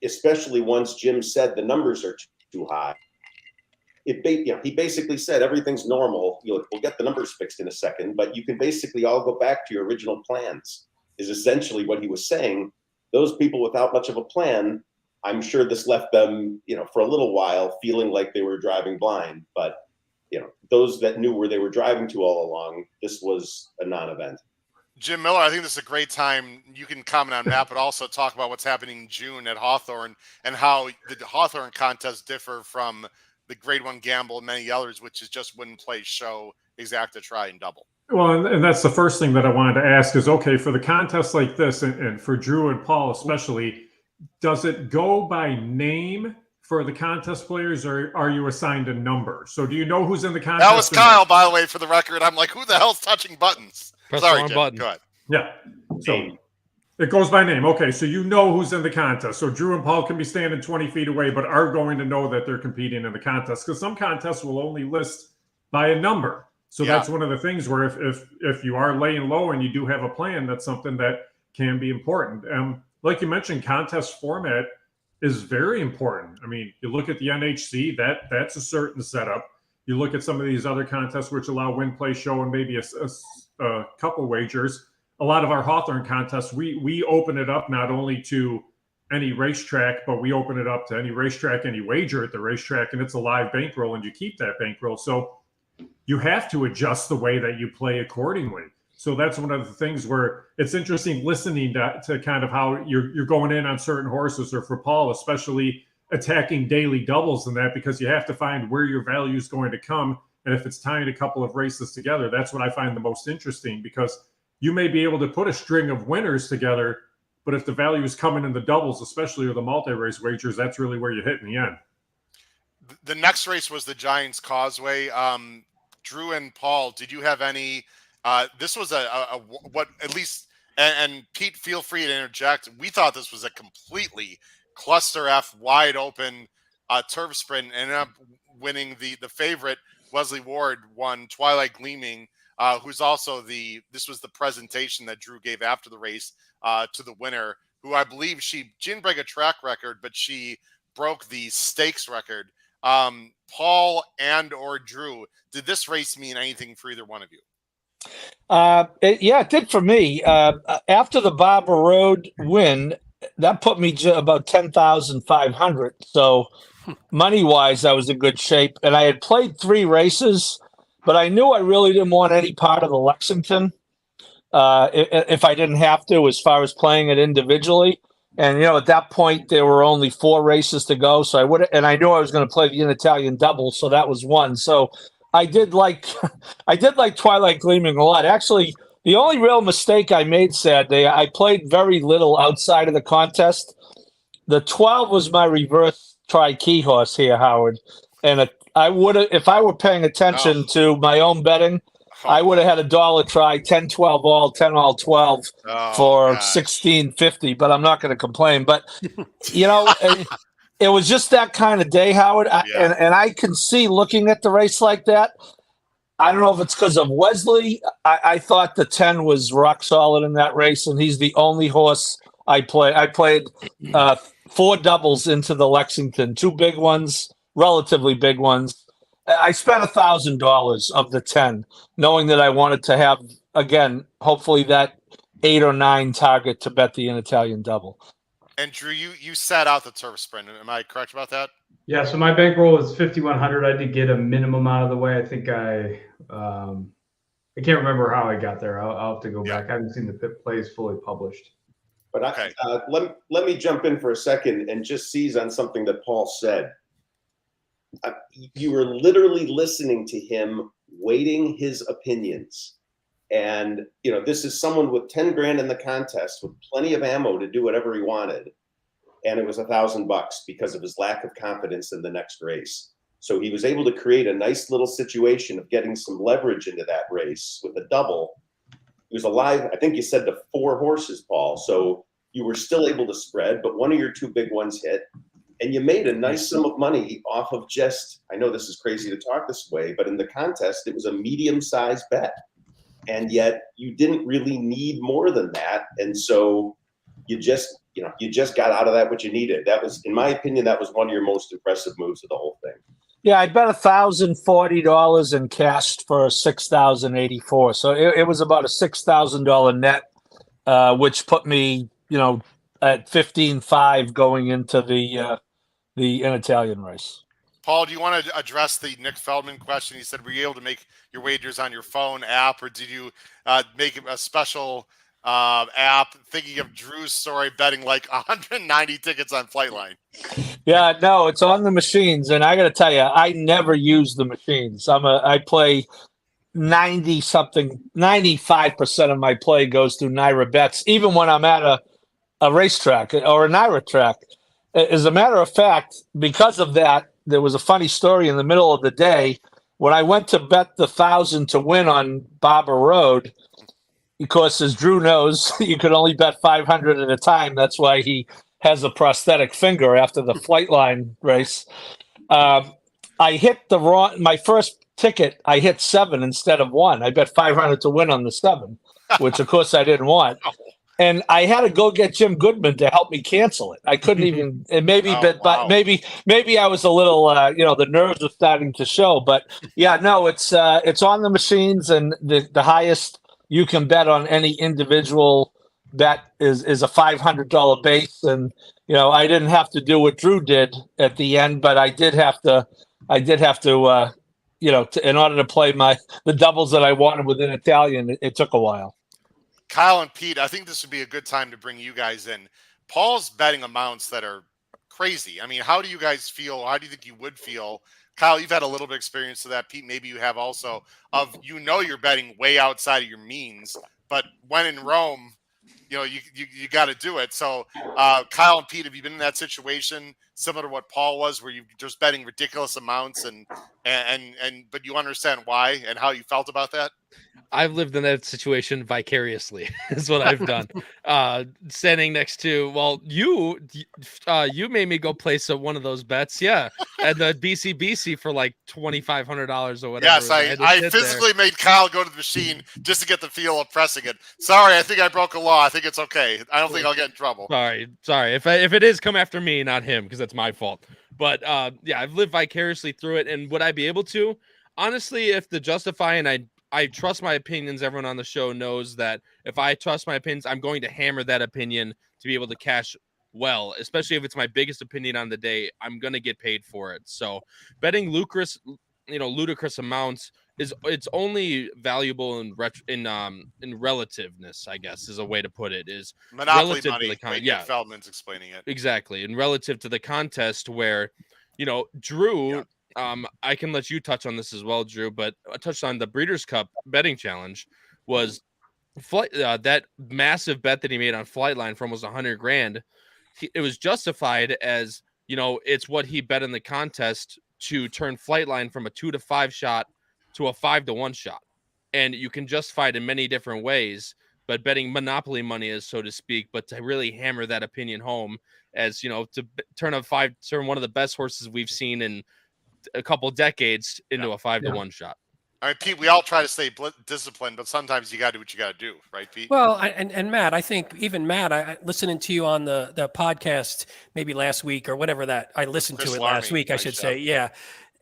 especially once Jim said the numbers are too high. He basically said everything's normal. We'll get the numbers fixed in a second, but you can basically all go back to your original plans, is essentially what he was saying. Those people without much of a plan, I'm sure this left them, for a little while feeling like they were driving blind. But, those that knew where they were driving to all along, this was a non-event. Jim Miller, I think this is a great time. You can comment on that, but also talk about what's happening in June at Hawthorne and how the Hawthorne contests differ from the Grade 1 Gamble and many others, which is just win, play, show, exacta, try, and double. Well, and that's the first thing that I wanted to ask is, okay, for the contests like this, and for Drew and Paul especially, does it go by name for the contest players, or are you assigned a number? So do you know who's in the contest? That was Kyle, by the way, for the record. I'm like, who the hell's touching buttons? Sorry, Jim. Button. Go ahead. Yeah. So it goes by name. Okay, so you know who's in the contest. So Drew and Paul can be standing 20 feet away, but are going to know that they're competing in the contest, because some contests will only list by a number. So that's one of the things where if you are laying low and you do have a plan, that's something that can be important. Like you mentioned, contest format is very important. I mean, you look at the NHC, that's a certain setup. You look at some of these other contests which allow win, play, show, and maybe a couple wagers. A lot of our Hawthorne contests, we open it up not only to any racetrack, but we open it up to any racetrack, any wager at the racetrack, and it's a live bankroll, and you keep that bankroll. So you have to adjust the way that you play accordingly. So that's one of the things where it's interesting listening to kind of how you're going in on certain horses, or for Paul, especially attacking daily doubles and that, because you have to find where your value is going to come. And if it's tying a couple of races together, that's what I find the most interesting, because you may be able to put a string of winners together, but if the value is coming in the doubles, especially, or the multi-race wagers, that's really where you hit in the end. The next race was the Giants Causeway. Drew and Paul, did you have any? This was a what at least, and Pete, feel free to interject. We thought this was a completely cluster F, wide open turf sprint, and ended up winning the favorite. Wesley Ward won Twilight Gleaming, who's also this was the presentation that Drew gave after the race to the winner, who I believe she didn't break a track record, but she broke the stakes record. Paul and or Drew, did this race mean anything for either one of you? It did for me. After the Barber Road win, that put me about 10,500. So money-wise, I was in good shape. And I had played 3 races, but I knew I really didn't want any part of the Lexington if I didn't have to, as far as playing it individually. And, at that point, there were only 4 races to go. So I knew I was going to play the Italian double. So that was one. So I did like Twilight Gleaming a lot. Actually, the only real mistake I made Saturday, I played very little outside of the contest. The 12 was my reverse tri-key horse here, Howard. And I would have, if I were paying attention to my own betting, I would have had a $1 try, 10, 12 all, 10 all 12 for $16.50, but I'm not going to complain. But, it was just that kind of day, Howard. And I can see, looking at the race like that, I don't know if it's because of Wesley. I thought the 10 was rock solid in that race, and he's the only horse I played. I played 4 doubles into the Lexington, 2 big ones, relatively big ones. I spent $1,000 of the 10, knowing that I wanted to have, again, hopefully that 8 or 9 target to bet the Italian double. And Drew, you sat out the turf sprint. Am I correct about that? Yeah. So my bankroll was 5,100. I did get a minimum out of the way. I think I can't remember how I got there. I'll have to go back. I haven't seen the pit plays fully published. But let me jump in for a second and just seize on something that Paul said. You were literally listening to him, weighting his opinions. And, this is someone with 10 grand in the contest with plenty of ammo to do whatever he wanted. And it was $1,000 because of his lack of confidence in the next race. So he was able to create a nice little situation of getting some leverage into that race with a double. He was alive, I think you said, to 4 horses, Paul. So you were still able to spread, but one of your 2 big ones hit. And you made a nice sum of money off of just, I know this is crazy to talk this way, but in the contest, it was a medium-sized bet. And yet you didn't really need more than that. And so you just got out of that what you needed. That was, in my opinion, that was one of your most impressive moves of the whole thing. Yeah, I bet $1,040 and cashed for $6,084. So it was about a $6,000 net, which put me, at 15.5 going into the Italian race. Paul, do you want to address the Nick Feldman question? He said, were you able to make your wagers on your phone app, or did you make a special app? Thinking of Drew's story, betting like 190 tickets on Flightline. Yeah, no, it's on the machines. And I got to tell you, I never use the machines. I play 95% of my play goes through Naira Bets, even when I'm at a racetrack or a Naira track. As a matter of fact, because of that, there was a funny story in the middle of the day when I went to bet the 1,000 to win on Barber Road, because as Drew knows, you could only bet 500 at a time. That's why he has a prosthetic finger after the Flightline race. I hit my first ticket, I hit 7 instead of 1. I bet 500 to win on the 7, which of course I didn't want. And I had to go get Jim Goodman to help me cancel it. I couldn't even, and maybe I was a little, the nerves were starting to show. But yeah, no, it's on the machines, and the highest you can bet on any individual bet is a $500 base, and I didn't have to do what Drew did at the end, but I did have to in order to play the doubles that I wanted within Italian, it took a while. Kyle and Pete, I think this would be a good time to bring you guys in. Paul's betting amounts that are crazy. I mean, how do you guys feel? How do you think you would feel? Kyle, you've had a little bit of experience to that. Pete, maybe you have also, of you're betting way outside of your means, but when in Rome, you got to do it. So, Kyle and Pete, have you been in that situation similar to what Paul was, where you're just betting ridiculous amounts but you understand why and how you felt about that? I've lived in that situation vicariously is what I've done. Standing next to, you made me go place one of those bets. Yeah. At the BCBC for like $2,500 or whatever. Yes. I physically made Kyle go to the machine just to get the feel of pressing it. Sorry. I think I broke a law. I think it's okay. I don't think I'll get in trouble. Sorry. If it is, come after me, not him, because that's my fault. But I've lived vicariously through it. And would I be able to? Honestly, if the Justify, and I trust my opinions, everyone on the show knows that if I trust my opinions, I'm going to hammer that opinion to be able to cash well, especially if it's my biggest opinion on the day. I'm going to get paid for it. So betting ludicrous amounts it's only valuable in relativeness, I guess is a way to put it, is monopoly money. Feldman's explaining it. Exactly. And relative to the contest where, Drew, yeah. I can let you touch on this as well, Drew, but I touched on the Breeders' Cup betting challenge was that massive bet that he made on Flightline for almost $100,000. It was justified as, it's what he bet in the contest to turn Flightline from a 2-5 shot to a 5-1 shot. And you can justify it in many different ways, but betting monopoly money is, so to speak, but to really hammer that opinion home as, to turn one of the best horses we've seen in a couple decades into a 5-1 shot. I mean, Pete, we all try to stay disciplined, but sometimes you got to do what you got to do, right, Pete? Well, and Matt, I think even Matt, I listening to you on the podcast maybe last week or whatever that I listened to it last week, I should say. Yeah.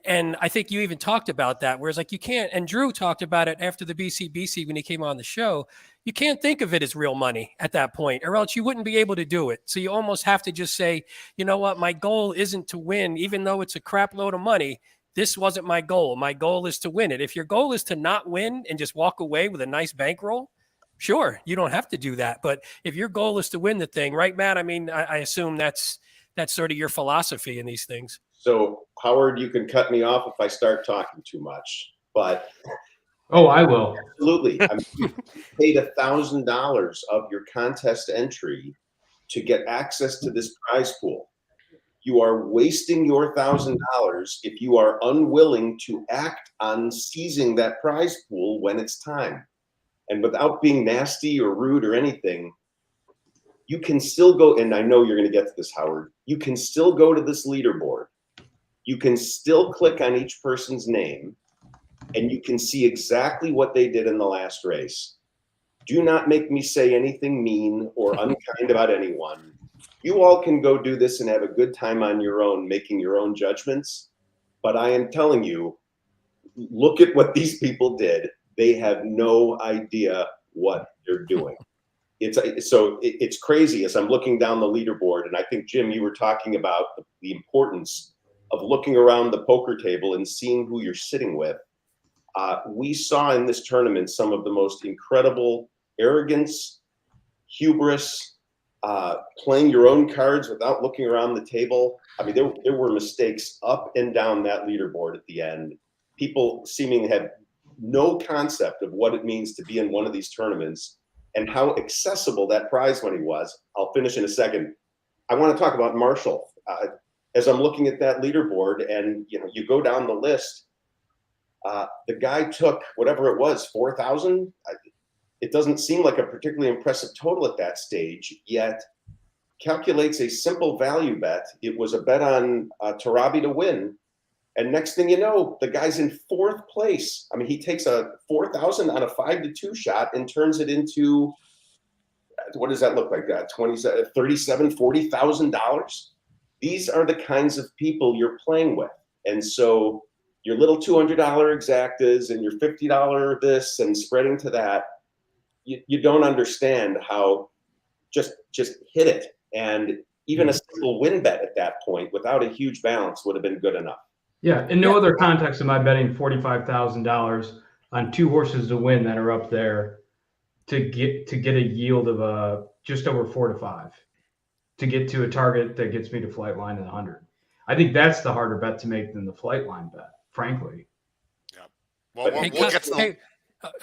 And I think you even talked about that, whereas like you can't, and Drew talked about it after the BCBC when he came on the show, you can't think of it as real money at that point, or else you wouldn't be able to do it. So you almost have to just say, you know what, my goal isn't to win, even though it's a crap load of money. This wasn't my goal. My goal is to win it. If your goal is to not win and just walk away with a nice bankroll, sure, you don't have to do that. But if your goal is to win the thing, right, Matt? I mean, I assume that's sort of your philosophy in these things. So, Howard, you can cut me off if I start talking too much, but I will. Absolutely. I mean, you paid $1,000 of your contest entry to get access to this prize pool. You are wasting your $1,000 if you are unwilling to act on seizing that prize pool when it's time. And without being nasty or rude or anything, you can still go, and I know you're going to get to this, Howard, you can still go to this leaderboard. You can still click on each person's name, and you can see exactly what they did in the last race. Do not make me say anything mean or unkind about anyone. You all can go do this and have a good time on your own, making your own judgments. But I am telling you, look at what these people did. They have no idea what they're doing. It's crazy as I'm looking down the leaderboard. And I think, Jim, you were talking about the importance of looking around the poker table and seeing who you're sitting with. We saw in this tournament some of the most incredible arrogance, hubris, playing your own cards without looking around the table. I mean, there were mistakes up and down that leaderboard at the end. People seeming to have no concept of what it means to be in one of these tournaments and how accessible that prize money was. I'll finish in a second. I want to talk about Marshall. As I'm looking at that leaderboard and you go down the list, the guy took whatever it was, 4,000. It doesn't seem like a particularly impressive total at that stage, yet calculates a simple value bet. It was a bet on Tarabi to win. And next thing you know, the guy's in fourth place. I mean, he takes a 4,000 on a 5-2 shot and turns it into, what does that look like? $27,000, $37,000, $40,000. These are the kinds of people you're playing with. And so your little $200 exactas and your $50 this and spreading to that, you don't understand how just hit it. And even a simple win bet at that point without a huge balance would have been good enough. Yeah, in no other context am I betting $45,000 on 2 horses to win that are up there to get a yield of just over 4 to 5 to get to a target that gets me to flight line at 100. I think that's the harder bet to make than the flight line bet, frankly. Yeah. Well, we'll get to the...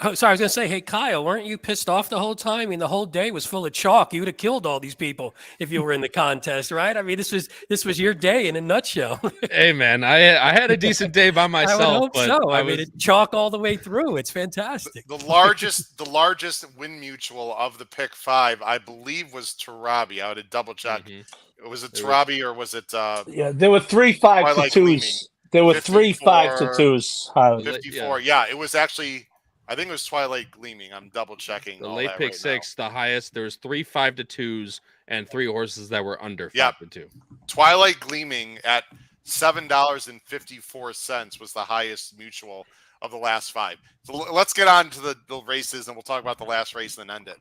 Sorry, I was going to say, hey, Kyle, weren't you pissed off the whole time? I mean, the whole day was full of chalk. You would have killed all these people if you were in the contest, right? I mean, this was your day in a nutshell. Hey, man, I had a decent day by myself. I would hope but so. I mean, it's chalk all the way through. It's fantastic. The largest win mutual of the pick 5, I believe, was Tarabi. I would have double checked. Mm-hmm. Was it Tarabi or was it? Yeah, there were 3 5 to 2s. There were 3 5 to 2s. 54. Yeah, it was actually. I think it was Twilight Gleaming. I'm double checking. The late pick 6, the highest. There was 3 5 to 2s and 3 horses that were under 5 to 2. Twilight Gleaming at $7.54 was the highest mutual of the last 5. So let's get on to the races, and we'll talk about the last race and then end it.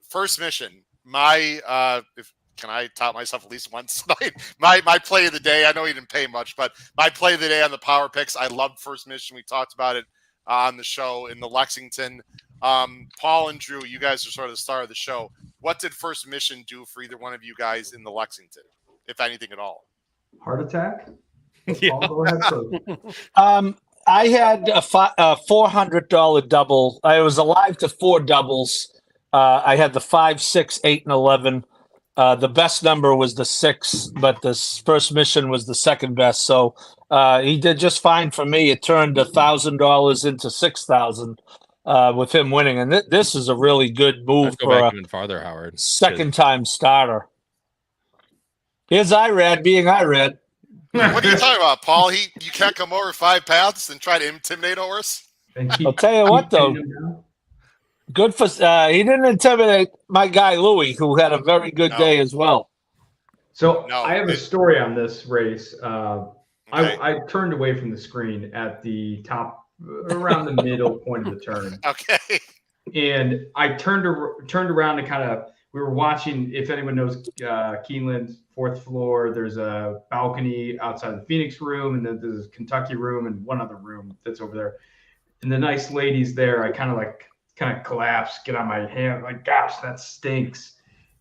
First Mission. Can I top myself at least once tonight? My play of the day. I know he didn't pay much, but my play of the day on the power picks. I loved First Mission. We talked about it on the show in the Lexington. Paul and Drew, you guys are sort of the star of the show. What did First Mission do for either one of you guys in the Lexington, if anything at all? Heart attack? Yeah. I had a $400 double. I was alive to 4 doubles. I had the 5, 6, 8, and 11. The best number was the 6, but this First Mission was the second best. So he did just fine for me. It turned $1,000 into $6,000 with him winning, and this is a really good move Let's go for back a even farther, Howard. second-time starter. Here's Irad being Irad. What are you talking about, Paul? You can't come over 5 paths and try to intimidate a horse? I'll tell you what, though. Good for he didn't intimidate my guy Louie, who had a very good day as well. So I have a story on this race. I turned away from the screen at the top, around the middle point of the turn. Okay. And I turned around and we were watching. If anyone knows Keeneland, 4th floor, there's a balcony outside the Phoenix room, and then there's a Kentucky room and one other room that's over there. And the nice ladies there, I kind of collapse, get on my hand, like, gosh, that stinks.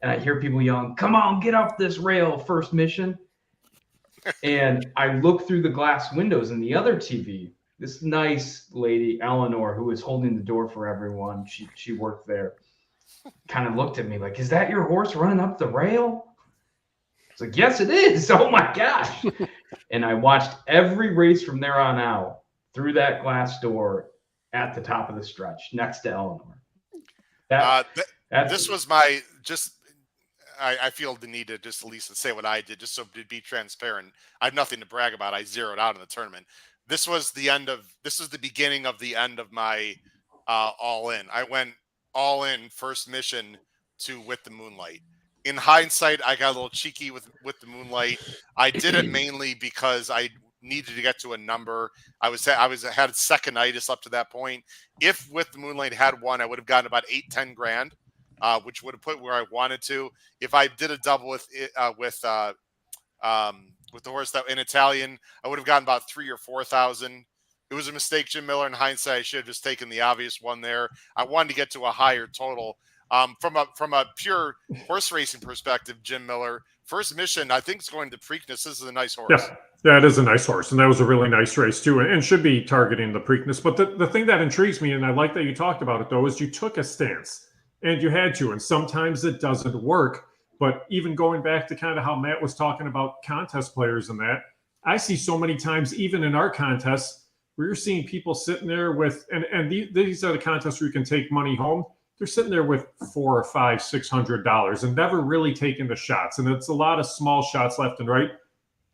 And I hear people yelling, come on, get off this rail, First Mission. And I look through the glass windows in the other TV. This nice lady, Eleanor, who was holding the door for everyone, she worked there, kind of looked at me like, is that your horse running up the rail? It's like, yes, it is. Oh, my gosh. And I watched every race from there on out through that glass door at the top of the stretch next to Eleanor. This was my I feel the need to just at least say what I did, just so to be transparent. I have nothing to brag about. I zeroed out in the tournament. This was the beginning of the end of my all in. I went all in First Mission to With the Moonlight. In hindsight, I got a little cheeky with the Moonlight. I did it mainly because I needed to get to a number. I had second-itis up to that point. If With the Moonlight had won, I would have gotten about 8-10 grand, which would have put where I wanted to. If I did a double with the horse that in Italian, I would have gotten about 3,000 or 4,000. It was a mistake, Jim Miller. In hindsight, I should have just taken the obvious one there. I wanted to get to a higher total. From a pure horse racing perspective, Jim Miller, First Mission, I think it's going to Preakness. This is a nice horse. Yeah, it is a nice horse, and that was a really nice race too, and should be targeting the Preakness. But the thing that intrigues me, and I like that you talked about it though, is you took a stance, and you had to, and sometimes it doesn't work. But even going back to kind of how Matt was talking about contest players and that, I see so many times, even in our contests, where you're seeing people sitting there with, and these are the contests where you can take money home. They're sitting there with $400 or $500, $600 and never really taking the shots. And it's a lot of small shots left and right.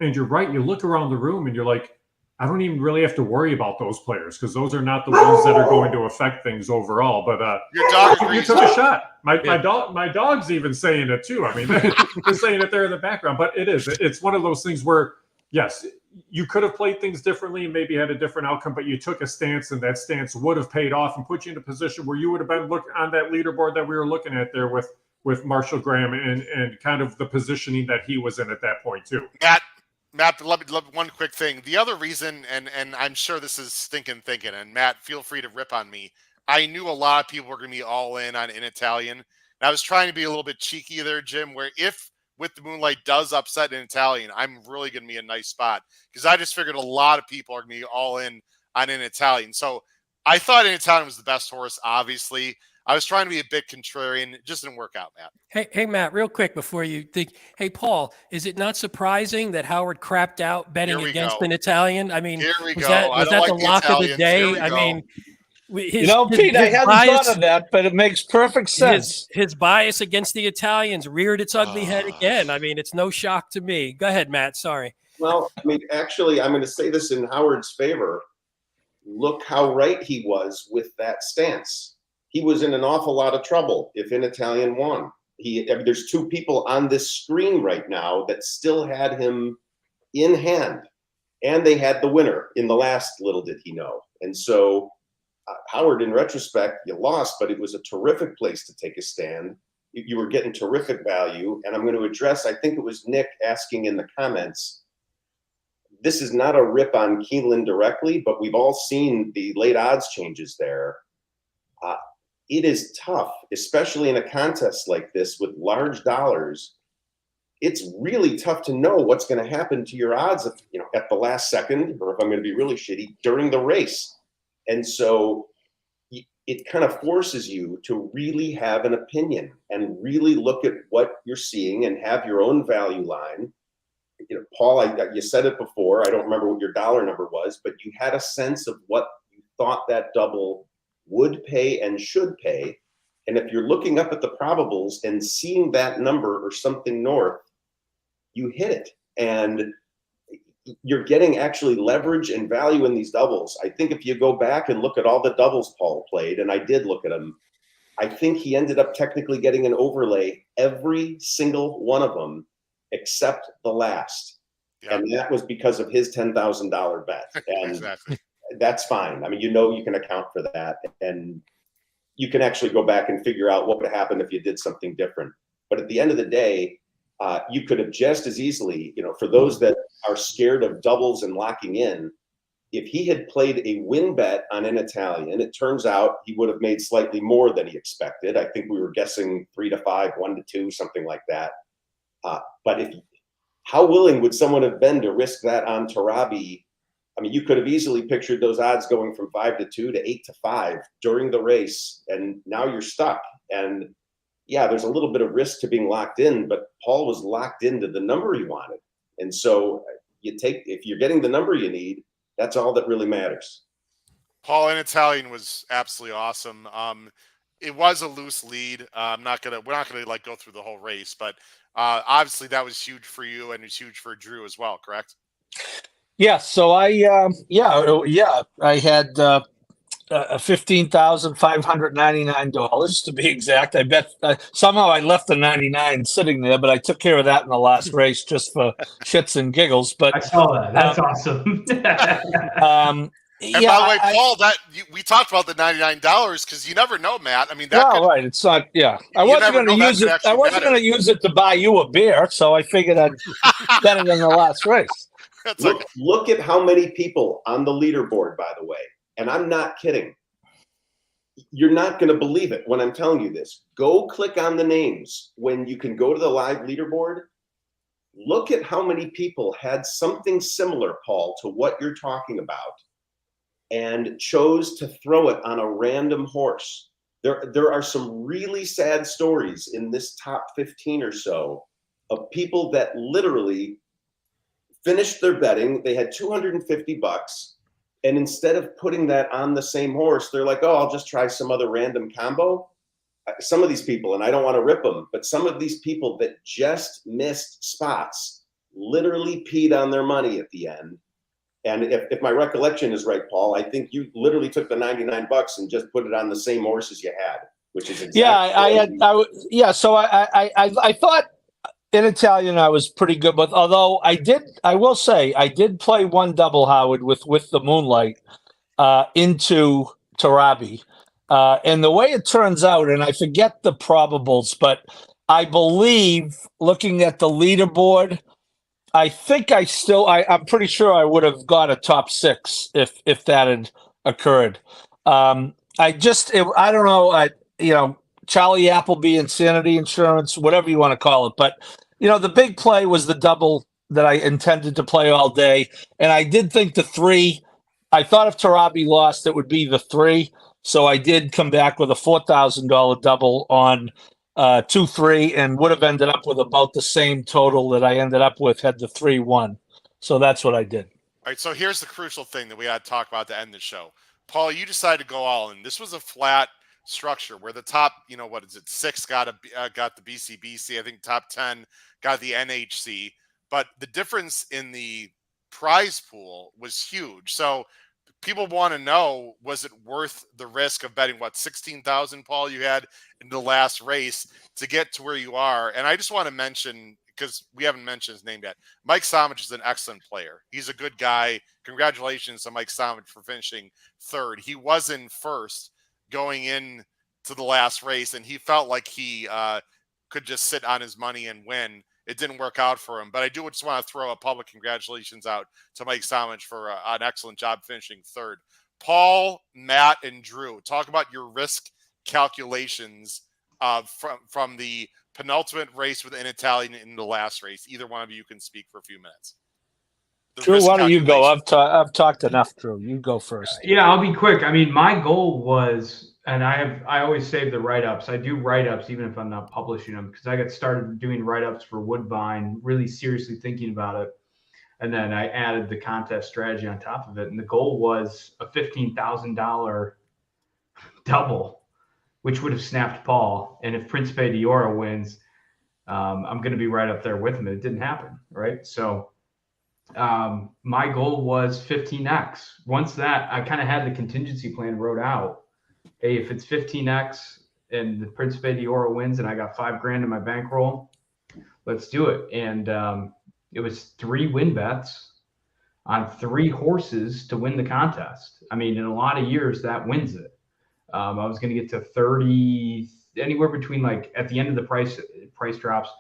And you're right. You look around the room and you're like, I don't even really have to worry about those players because those are not the ones that are going to affect things overall. But your dog agrees. You took a shot. My dog's even saying it too. I mean, they're saying it there in the background. But it's one of those things where, yes, you could have played things differently and maybe had a different outcome, but you took a stance, and that stance would have paid off and put you in a position where you would have been on that leaderboard that we were looking at there with with Marshall Graham and kind of the positioning that he was in at that point too. Matt, let me one quick thing. The other reason, and I'm sure this is stinking thinking, and Matt, feel free to rip on me. I knew a lot of people were going to be all in on In Italian. And I was trying to be a little bit cheeky there, Jim, where if With the Moonlight does upset In Italian, I'm really going to be in a nice spot because I just figured a lot of people are going to be all in on In Italian. So I thought In Italian was the best horse, obviously. I was trying to be a bit contrarian. It just didn't work out, Matt. Hey, Matt, real quick before you think, hey, Paul, is it not surprising that Howard crapped out betting against an Italian? I mean, was that the lock of the day? I mean, Pete, I hadn't thought of that, but it makes perfect sense. His bias against the Italians reared its ugly head again. I mean, it's no shock to me. Go ahead, Matt. Sorry. Well, I mean, actually, I'm going to say this in Howard's favor. Look how right he was with that stance. He was in an awful lot of trouble if In Italian won. There's two people on this screen right now that still had him in hand, and they had the winner in the last little did he know. And so Howard, in retrospect, you lost, but it was a terrific place to take a stand. You were getting terrific value. And I'm going to address, I think it was Nick asking in the comments, this is not a rip on Keeneland directly, but we've all seen the late odds changes there. It is tough, especially in a contest like this with large dollars. It's really tough to know what's going to happen to your odds at the last second, or if I'm going to be really shitty, during the race. And so it kind of forces you to really have an opinion and really look at what you're seeing and have your own value line. Paul, you said it before. I don't remember what your dollar number was, but you had a sense of what you thought that double would pay and should pay. And if you're looking up at the probables and seeing that number or something north, you hit it. And you're getting actually leverage and value in these doubles. I think if you go back and look at all the doubles Paul played, and I did look at them, I think he ended up technically getting an overlay every single one of them except the last. Yeah. And that was because of his $10,000 bet. And exactly. That's fine. I mean, you can account for that. And you can actually go back and figure out what would happen if you did something different. But at the end of the day, you could have just as easily, for those that are scared of doubles and locking in, if he had played a win bet on an Italian, it turns out he would have made slightly more than he expected. I think we were guessing 3-5, 1-2, something like that. But how willing would someone have been to risk that on Tarabi? I mean, you could have easily pictured those odds going from 5-2 to 8-5 during the race, and now you're stuck. And yeah, there's a little bit of risk to being locked in, but Paul was locked into the number he wanted. And so if you're getting the number you need, that's all that really matters. Paul in Italian was absolutely awesome. It was a loose lead. We're not gonna go through the whole race, but obviously that was huge for you and it's huge for Drew as well, correct? Yeah. So I had $15,599 to be exact. I bet somehow I left the 99 sitting there, but I took care of that in the last race just for shits and giggles. But I saw that. That's awesome. And by the way, Paul, we talked about the $99 because you never know, Matt. I mean, right. It's not. Yeah, I wasn't going to use it. I wasn't going to use it to buy you a beer, so I figured I'd bet it in the last race. Look at how many people on the leaderboard, by the way. And I'm not kidding. You're not going to believe it when I'm telling you this. Go click on the names when you can go to the live leaderboard. Look at how many people had something similar, Paul, to what you're talking about and chose to throw it on a random horse. There are some really sad stories in this top 15 or so of people that literally finished their betting. They had $250. And instead of putting that on the same horse, they're like, oh, I'll just try some other random combo. Some of these people, and I don't want to rip them, but some of these people that just missed spots literally peed on their money at the end. And if my recollection is right, Paul, I think you literally took the $99 and just put it on the same horse as you had, which is exactly So I thought in Italian I was pretty good, but although I will say I did play one double, Howard, with the Moonlight into Tarabi. And the way it turns out, and I forget the probables, but I believe, looking at the leaderboard, I think I'm pretty sure I would have got a top 6 if that had occurred. I don't know. Charlie Appleby Insanity Insurance, whatever you want to call it. But, the big play was the double that I intended to play all day. And I did think the 3, I thought if Tarabi lost, it would be the 3. So I did come back with a $4,000 double on 2-3 and would have ended up with about the same total that I ended up with had the 3 won. So that's what I did. All right, so here's the crucial thing that we got to talk about to end the show. Paul, you decided to go all in. This was a flat structure where the top, 6 got the BCBC. I think top 10 got the NHC. But the difference in the prize pool was huge. So people want to know, was it worth the risk of betting, 16,000, Paul, you had in the last race to get to where you are? And I just want to mention, because we haven't mentioned his name yet, Mike Somich is an excellent player. He's a good guy. Congratulations to Mike Somich for finishing 3rd. He was in 1st going in to the last race, and he felt like he could just sit on his money and win. It didn't work out for him, but I do just want to throw a public congratulations out to Mike Somich for an excellent job finishing 3rd. Paul, Matt, and Drew, talk about your risk calculations from the penultimate race with an Italian in the last race. Either one of you can speak for a few minutes. Drew, why don't you go? I've talked enough, Drew. You go first. Yeah, I'll be quick. I mean, my goal was, and I always save the write-ups. I do write-ups even if I'm not publishing them, because I got started doing write-ups for Woodbine, really seriously thinking about it. And then I added the contest strategy on top of it. And the goal was a $15,000 double, which would have snapped Paul. And if Principe di Oro wins, I'm going to be right up there with him. It didn't happen, right? So my goal was 15x. Once that, I kind of had the contingency plan wrote out. Hey, if it's 15x and the Principe di Oro wins and I got $5,000 in my bankroll, let's do it. And it was 3 win bets on 3 horses to win the contest. I mean, in a lot of years, that wins it. I was going to get to 30, anywhere between, like, at the end of the price drops,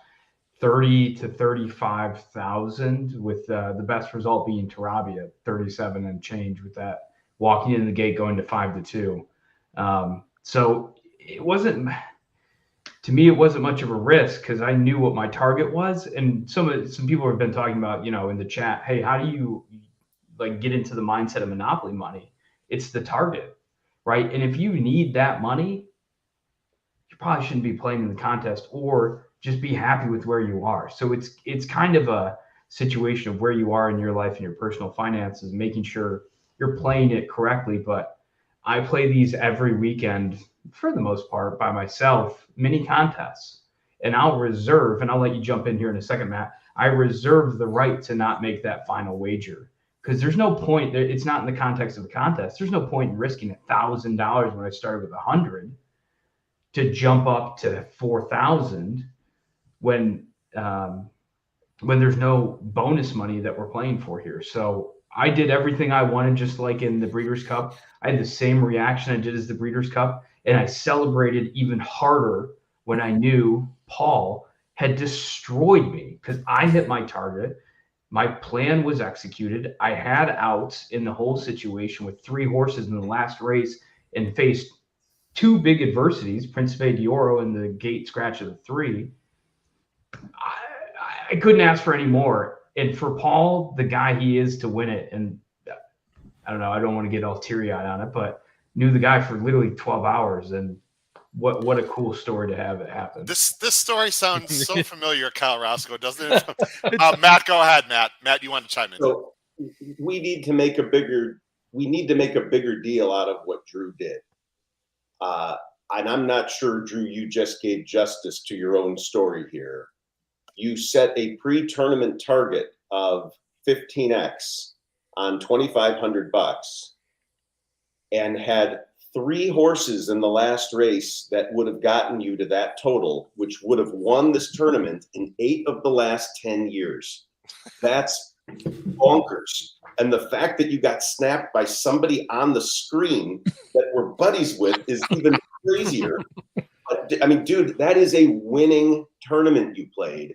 30 to 35,000, with the best result being Tarabi at 37 and change, with that walking in the gate going to 5-2. So it wasn't, to me, it wasn't much of a risk because I knew what my target was. And some people have been talking about, in the chat, hey, how do you get into the mindset of Monopoly money? It's the target, right? And if you need that money, you probably shouldn't be playing in the contest, or just be happy with where you are. So it's kind of a situation of where you are in your life and your personal finances, making sure you're playing it correctly. But I play these every weekend, for the most part, by myself, mini contests. And I'll reserve, and I'll let you jump in here in a second, Matt. I reserve the right to not make that final wager, because there's no point. It's not in the context of the contest. There's no point in risking $1,000 when I started with 100 to jump up to 4,000 when there's no bonus money that we're playing for here. So I did everything I wanted, just like in the Breeders' Cup. I had the same reaction I did as the Breeders' Cup, and I celebrated even harder when I knew Paul had destroyed me, because I hit my target. My plan was executed. I had outs in the whole situation with 3 horses in the last race and faced 2 big adversities, Principe di Oro and the gate scratch of the 3. I couldn't ask for any more. And for Paul, the guy he is, to win it, and I don't know, I don't want to get all teary-eyed on it, but knew the guy for literally 12 hours, and what a cool story to have it happen. This story sounds so familiar, Kyle Roscoe, doesn't it? Matt, go ahead, Matt. Matt, you want to chime in? So we need to make a bigger deal out of what Drew did. And I'm not sure, Drew, you just gave justice to your own story here. You set a pre-tournament target of 15x on $2,500 and had 3 horses in the last race that would have gotten you to that total, which would have won this tournament in 8 of the last 10 years. That's bonkers. And the fact that you got snapped by somebody on the screen that we're buddies with is even crazier. But I mean, dude, that is a winning tournament you played,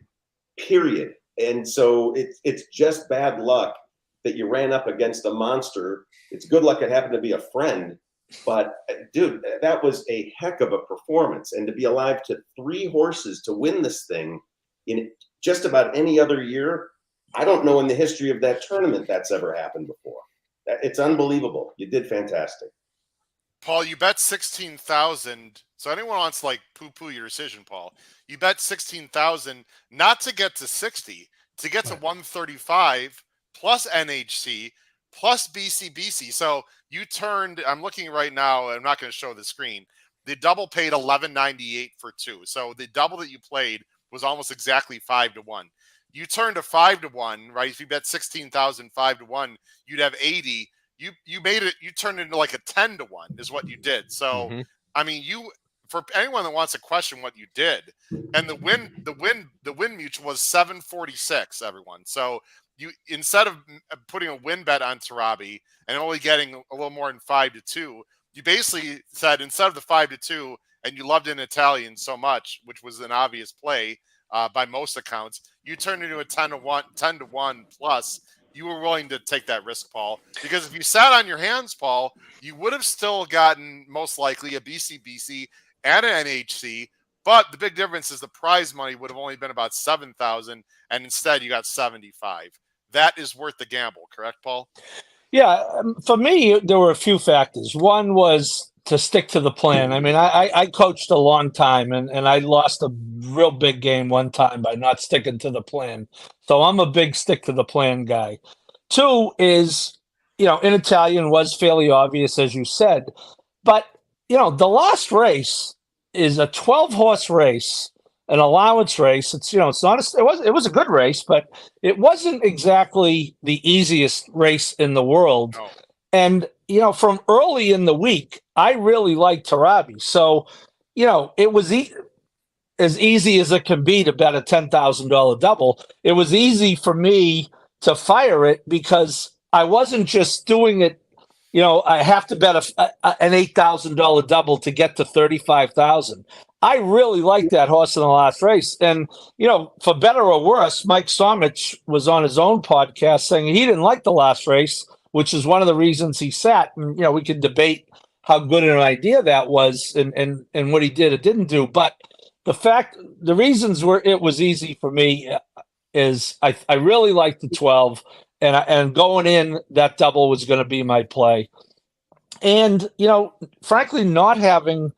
period. And so it's just bad luck that you ran up against a monster. It's good luck it happened to be a friend. But, dude, that was a heck of a performance. And to be alive to 3 horses to win this thing in just about any other year, I don't know in the history of that tournament that's ever happened before. It's unbelievable. You did fantastic. Paul, you bet 16,000. So anyone wants to like poo-poo your decision, Paul, you bet 16,000 not to get to 60, to get to 135 plus NHC plus BCBC. So you turned, I'm looking right now, I'm not going to show the screen. The double paid 11.98 for 2. So the double that you played was almost exactly 5 to 1. You turned to 5 to 1, right? If you bet 16,000 5 to 1, you'd have 80. You made it, you turned it into like a 10 to 1 is what you did. So I mean, you, for anyone that wants to question what you did, and the win mutual was 746, everyone. So you, instead of putting a win bet on Tarabi and only getting a little more than 5 to 2, you basically said instead of the 5 to 2, and you loved an Italian so much, which was an obvious play by most accounts, you turned into a 10 to 1 plus. You were willing to take that risk, Paul, because if you sat on your hands, Paul, you would have still gotten most likely a BCBC and an NHC. But the big difference is the prize money would have only been about 7,000, and instead you got 75. That is worth the gamble, correct, Paul? Yeah, for me, there were a few factors. One was to stick to the plan. I mean, I coached a long time, and I lost a real big game one time by not sticking to the plan. So I'm a big stick to the plan guy. 2 is, in Italian was fairly obvious, as you said. But, the last race is a 12-horse race, an allowance race. It's, it's not, it was a good race, but it wasn't exactly the easiest race in the world. No. And, from early in the week, I really liked Tarabi. So, it was as easy as it can be to bet a $10,000 double. It was easy for me to fire it because I wasn't just doing it. I have to bet an $8,000 double to get to 35,000. I really liked that horse in the last race. And, for better or worse, Mike Somich was on his own podcast saying he didn't like the last race, which is one of the reasons he sat. And, we could debate how good an idea that was and what he did or didn't do. But the reasons where it was easy for me is I really liked the 12, and going in, that double was going to be my play. And, frankly, not having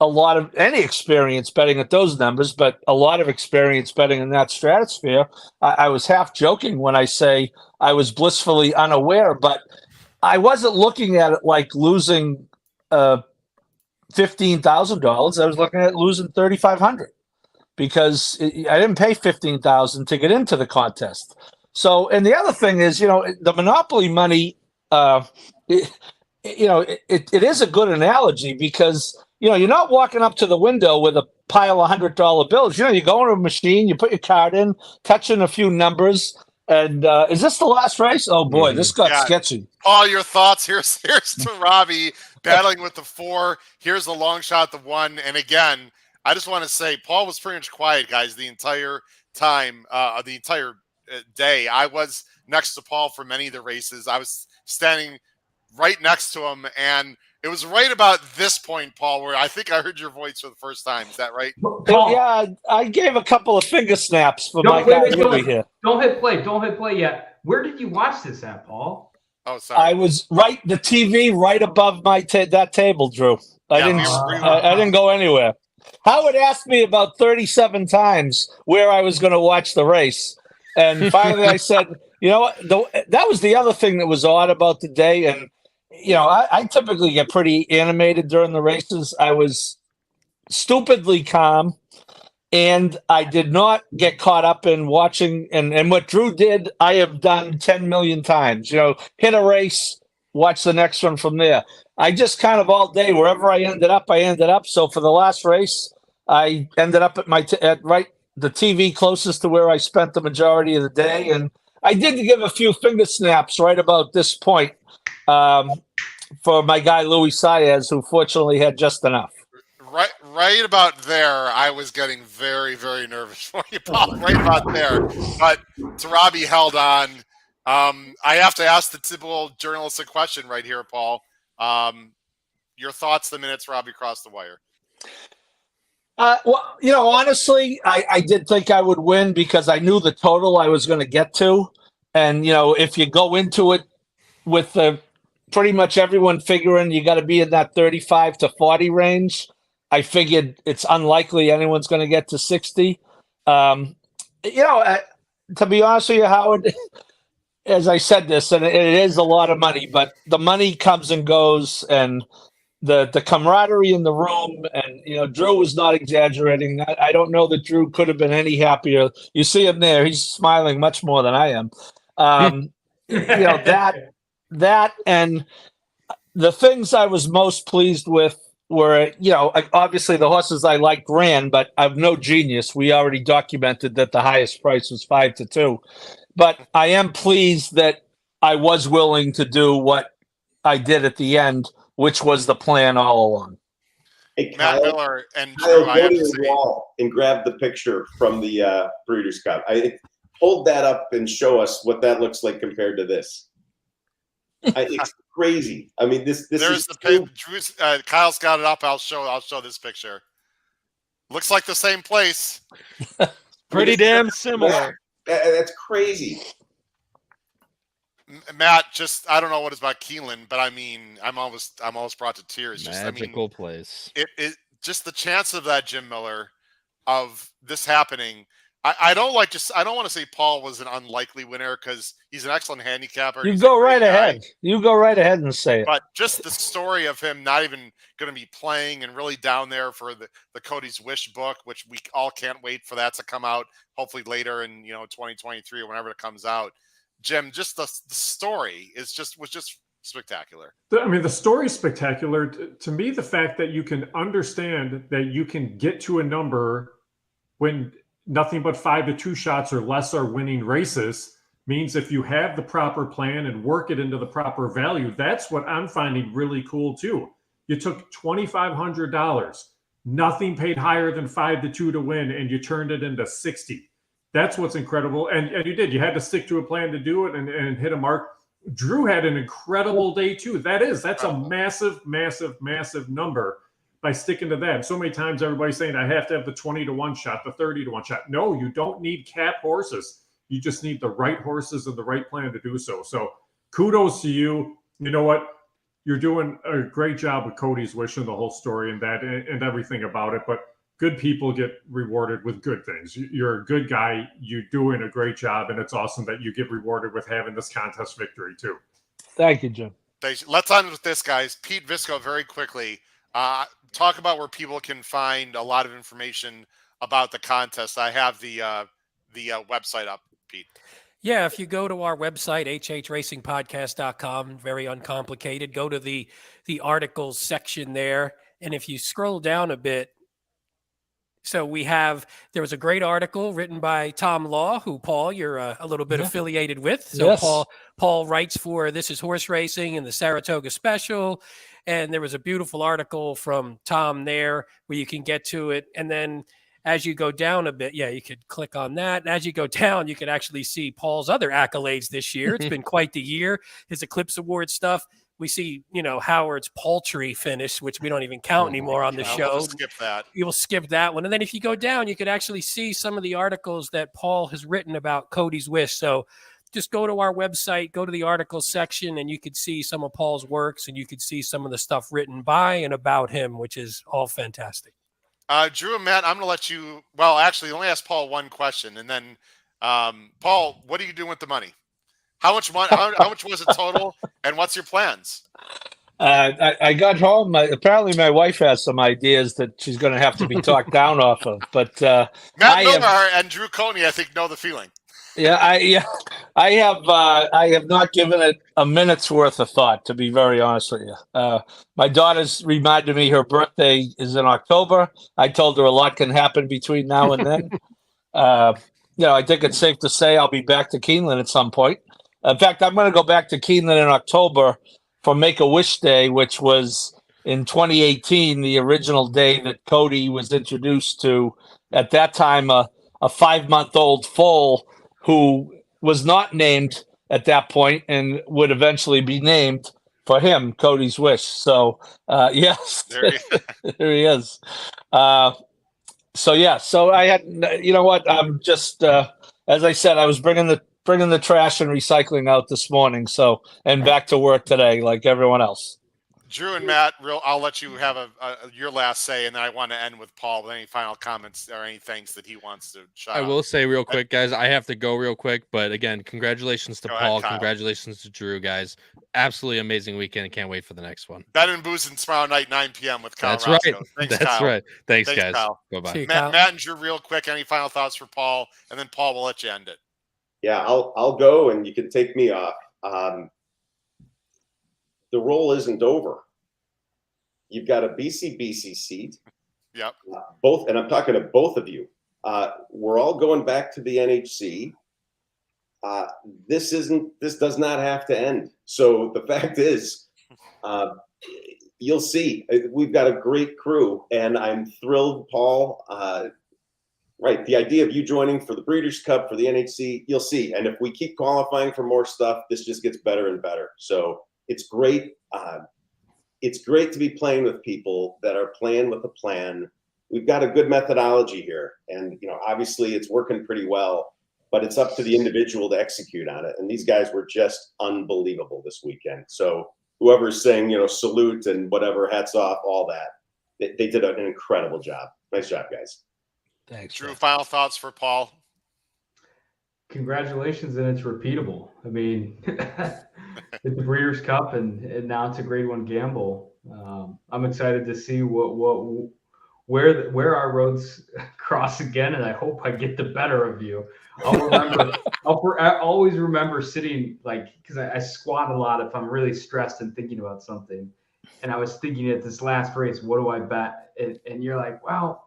a lot of any experience betting at those numbers, but a lot of experience betting in that stratosphere, I was half joking when I say I was blissfully unaware, but I wasn't looking at it like losing $15,000. I was looking at losing $3,500 because I didn't pay $15,000 to get into the contest. So, and the other thing is, the Monopoly money, it is a good analogy because, you're not walking up to the window with a pile of $100 bills. You go into a machine, you put your card in, touching a few numbers. And is this the last race? Oh boy, this got sketchy. Paul, your thoughts. Here's to Robbie battling with the 4. Here's the long shot, the 1. And again, I just want to say Paul was pretty much quiet, guys, the entire time, the entire day. I was next to Paul for many of the races. I was standing right next to him, and it was right about this point, Paul, where I think I heard your voice for the first time. Is that right? Paul, yeah, I gave a couple of finger snaps for my guy Louis here. Don't hit play. Don't hit play yet. Where did you watch this at, Paul? Oh, sorry. I was the TV right above that table, Drew. I didn't go anywhere. Howard asked me about 37 times where I was going to watch the race. And finally I said, that was the other thing that was odd about the day. And, I typically get pretty animated during the races. I was stupidly calm, and I did not get caught up in watching. And what Drew did, I have done 10 million times. Hit a race, watch the next one from there. I just kind of all day, wherever I ended up. So for the last race, I ended up at the TV closest to where I spent the majority of the day. And I did give a few finger snaps right about this point for my guy, Louis Saez, who fortunately had just enough. right about there, I was getting very, very nervous for you, Paul. Right about there, but Robbie held on. I have to ask the typical journalistic question right here, Paul. Your thoughts the minute Robbie crossed the wire. Well, honestly, I did think I would win because I knew the total I was going to get to. And, if you go into it with pretty much everyone figuring you got to be in that 35 to 40 range, I figured it's unlikely anyone's going to get to 60. To be honest with you, Howard, as I said this, and it is a lot of money, but the money comes and goes, and the camaraderie in the room, and Drew was not exaggerating. I don't know that Drew could have been any happier. You see him there; he's smiling much more than I am. That and the things I was most pleased with were, obviously the horses I liked ran, but I'm no genius. We already documented that the highest price was 5-2, but I am pleased that I was willing to do what I did at the end, which was the plan all along. Hey, Matt Miller and Kyle, Drew, go to the wall and grab the picture from the Breeders' Cup. Hold that up and show us what that looks like compared to this. It's crazy. I mean, this there's is the picture. Drew's, Kyle's got it up. I'll show this picture. Looks like the same place. Pretty damn similar. That's crazy. Matt, I don't know what it's about Keeneland, but I mean, I'm almost brought to tears. Magical place. It just the chance of that, Jim Miller, of this happening. I don't want to say Paul was an unlikely winner because he's an excellent handicapper. You go right ahead. You go right ahead and say it. But just the story of him not even going to be playing and really down there for the Cody's Wish book, which we all can't wait for that to come out, hopefully later in 2023 or whenever it comes out. Jim, just the story was just spectacular. I mean, the story's spectacular. To me, the fact that you can understand that you can get to a number when nothing but 5-2 shots or less are winning races means if you have the proper plan and work it into the proper value, that's what I'm finding really cool too. You took $2,500, nothing paid higher than 5-2 to win, and you turned it into 60. That's what's incredible. And you did. You had to stick to a plan to do it and hit a mark. Drew had an incredible day too. That's a massive, massive, massive number by sticking to that. And so many times everybody's saying, I have to have the 20-1 shot, the 30-1 shot. No, you don't need cap horses. You just need the right horses and the right plan to do so. So kudos to you. You know what? You're doing a great job with Cody's Wish and the whole story and that and everything about it. But good people get rewarded with good things. You're a good guy. You're doing a great job. And it's awesome that you get rewarded with having this contest victory too. Thank you, Jim. Let's end with this, guys. Pete Visco, very quickly. Talk about where people can find a lot of information about the contest. I have the website up, Pete. Yeah, if you go to our website, hhracingpodcast.com, very uncomplicated, go to the articles section there. And if you scroll down a bit, so there was a great article written by Tom Law, who, Paul, you're a little bit affiliated with. So yes. Paul writes for This Is Horse Racing and the Saratoga Special. And there was a beautiful article from Tom there where you can get to it. And then as you go down a bit, you could click on that. And as you go down, you could actually see Paul's other accolades this year. It's been quite the year. His Eclipse Award stuff. We see, Howard's Poultry finish, which we don't even count anymore on the show. We'll skip that. You will skip that one. And then if you go down, you could actually see some of the articles that Paul has written about Cody's Wish. So just go to our website, go to the articles section, and you could see some of Paul's works, and you could see some of the stuff written by and about him, which is all fantastic. Drew and Matt, I'm going to let you. Well, actually, let me ask Paul one question, and then Paul, what are you doing with the money? How much money? How much was it total? And what's your plans? I got home. Apparently, my wife has some ideas that she's going to have to be talked down off of. But Matt Miller and Drew Coney, I think, know the feeling. I have not given it a minute's worth of thought, to be very honest with you. My daughter's reminded me her birthday is in October. I told her a lot can happen between now and then. I think it's safe to say I'll be back to Keeneland at some point. In fact, I'm going to go back to Keeneland in October for Make-A-Wish Day, which was in 2018, the original day that Cody was introduced to, at that time, a 5-month-old foal who was not named at that point and would eventually be named for him, Cody's Wish. So, yes, There there he is. So I had, you know what? I'm just, as I said, I was bringing the trash and recycling out this morning. So, and back to work today, like everyone else. Drew and Matt, I'll let you have your last say, and then I want to end with Paul with any final comments or any things that he wants to shout I out. will say real quick, guys, I have to go real quick, but again, congratulations to Paul. Congratulations to Drew, guys. Absolutely amazing weekend. Can't wait for the next one. Bettin and Boozin tomorrow night, 9 p.m. with Kyle That's Roscoe. right. Thanks, That's Kyle. right. Thanks guys. Kyle. Bye-bye. Matt and Drew, real quick, any final thoughts for Paul? And then Paul, we'll let you end it. Yeah, I'll go, and you can take me off. The roll isn't over. You've got a BC seat. Yep. Both, and I'm talking to both of you. We're all going back to the NHC. This does not have to end. So the fact is, you'll see. We've got a great crew, and I'm thrilled, Paul. Right, the idea of you joining for the Breeders' Cup, for the NHC, you'll see. And if we keep qualifying for more stuff, this just gets better and better. So it's great. It's great to be playing with people that are playing with a plan. We've got a good methodology here, and obviously it's working pretty well, but it's up to the individual to execute on it. And these guys were just unbelievable this weekend. So whoever's saying, salute and whatever, hats off, all that, they did an incredible job. Nice job, guys. Thanks. Drew, final thoughts for Paul? Congratulations, and it's repeatable. I mean, it's the Breeders' Cup, and now it's a Grade 1 gamble. I'm excited to see where our roads cross again, and I hope I get the better of you. I'll always remember sitting, because I squat a lot if I'm really stressed and thinking about something. And I was thinking at this last race, what do I bet? And you're like, well,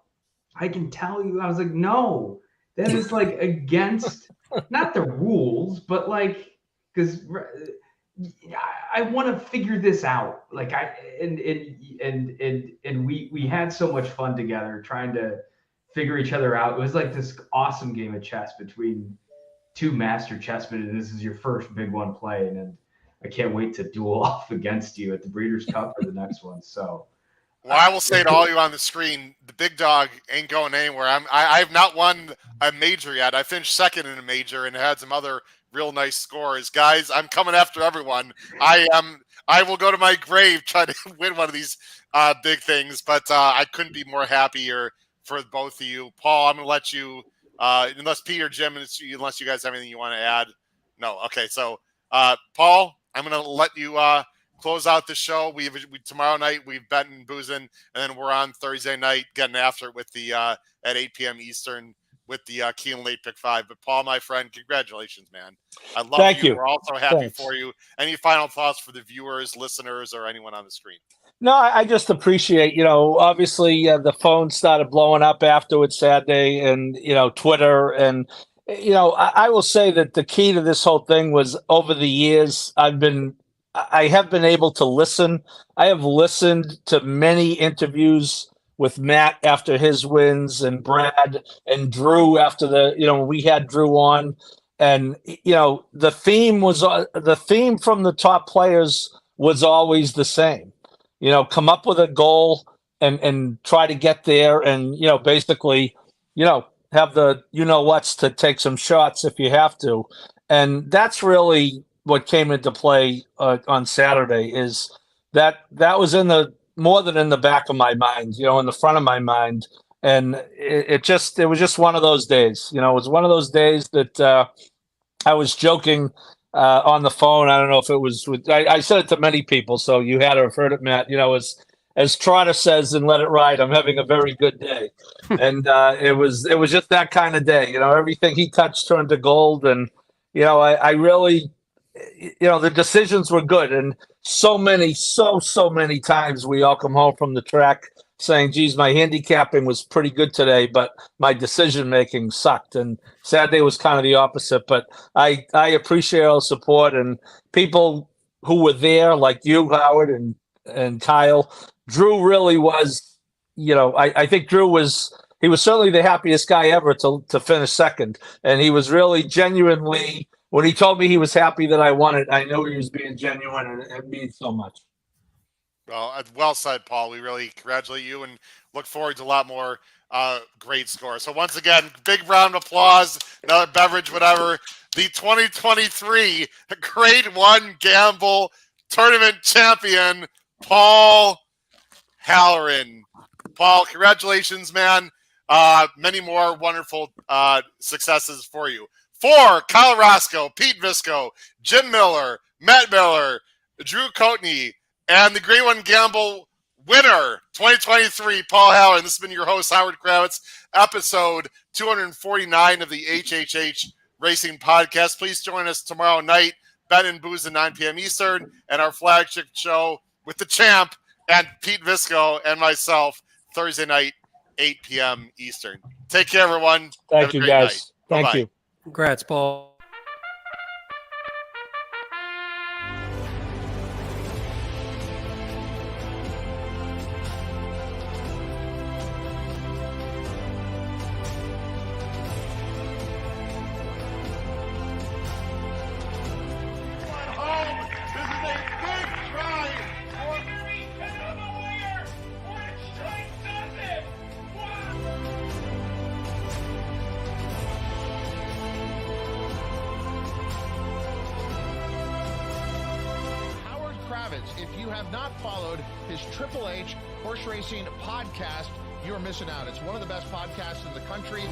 I can tell you. I was like, no, that is against not the rules, but because I want to figure this out. And we had so much fun together trying to figure each other out. It was like this awesome game of chess between two master chessmen, and this is your first big one playing. And I can't wait to duel off against you at the Breeders' Cup or the next one. So. Well, I will say to all you on the screen, the big dog ain't going anywhere. I have not won a major yet. I finished second in a major and had some other real nice scores. Guys, I'm coming after everyone. I will go to my grave trying to win one of these big things, but I couldn't be more happier for both of you. Paul, I'm going to let you, unless Pete or Jim, unless you guys have anything you want to add. No. Okay. So, Paul, I'm going to let you close out the show. We tomorrow night we've Bettin Boozin, and then we're on Thursday night getting after it with the at 8 p.m. Eastern with the Keeneland Pick 5. But Paul, my friend, congratulations, man. I love Thank you. We're also happy Thanks. for you. Any final thoughts for the viewers, listeners, or anyone on the screen? No, I just appreciate, obviously the phone started blowing up afterwards Saturday, and, Twitter. And, I will say that the key to this whole thing was over the years, I have been able to listen. I have listened to many interviews with Matt after his wins, and Brad and Drew after we had Drew on. And, the theme from the top players was always the same. Come up with a goal and try to get there, and, basically, have the whats to take some shots if you have to. And that's really what came into play on Saturday. Is that was more than in the back of my mind, in the front of my mind. And it was just one of those days. It was one of those days that I was joking on the phone. I don't know if it was I said it to many people, so you had to have heard it, Matt. As Trotter says in Let It Ride, I'm having a very good day. And it was just that kind of day. Everything he touched turned to gold. And I really, the decisions were good. And so many times we all come home from the track saying, geez, my handicapping was pretty good today, but my decision making sucked. And Saturday was kind of the opposite. But I appreciate all the support and people who were there, like you, Howard, and and Kyle. Drew really was, I think Drew was certainly the happiest guy ever to finish second. And he was really genuinely, when he told me he was happy that I won it, I knew he was being genuine, and it means so much. Well said, Paul. We really congratulate you and look forward to a lot more great scores. So once again, big round of applause, another beverage, whatever. The 2023 Grade 1 Gamble Tournament Champion, Paul Halloran. Paul, congratulations, man. Many more wonderful successes for you. For Kyle Roscoe, Pete Visco, Jim Miller, Matt Miller, Drew Coatney, and the Grade 1 Gamble winner, 2023, Paul Halloran. This has been your host, Howard Kravitz, episode 249 of the HHH Racing Podcast. Please join us tomorrow night, Bettin, Boozin, 9 p.m. Eastern, and our flagship show with the champ and Pete Visco and myself, Thursday night, 8 p.m. Eastern. Take care, everyone. Thank you, guys. Night. Thank you. Congrats, Paul. If you have not followed his Triple H Horse Racing podcast, you're missing out. It's one of the best podcasts in the country.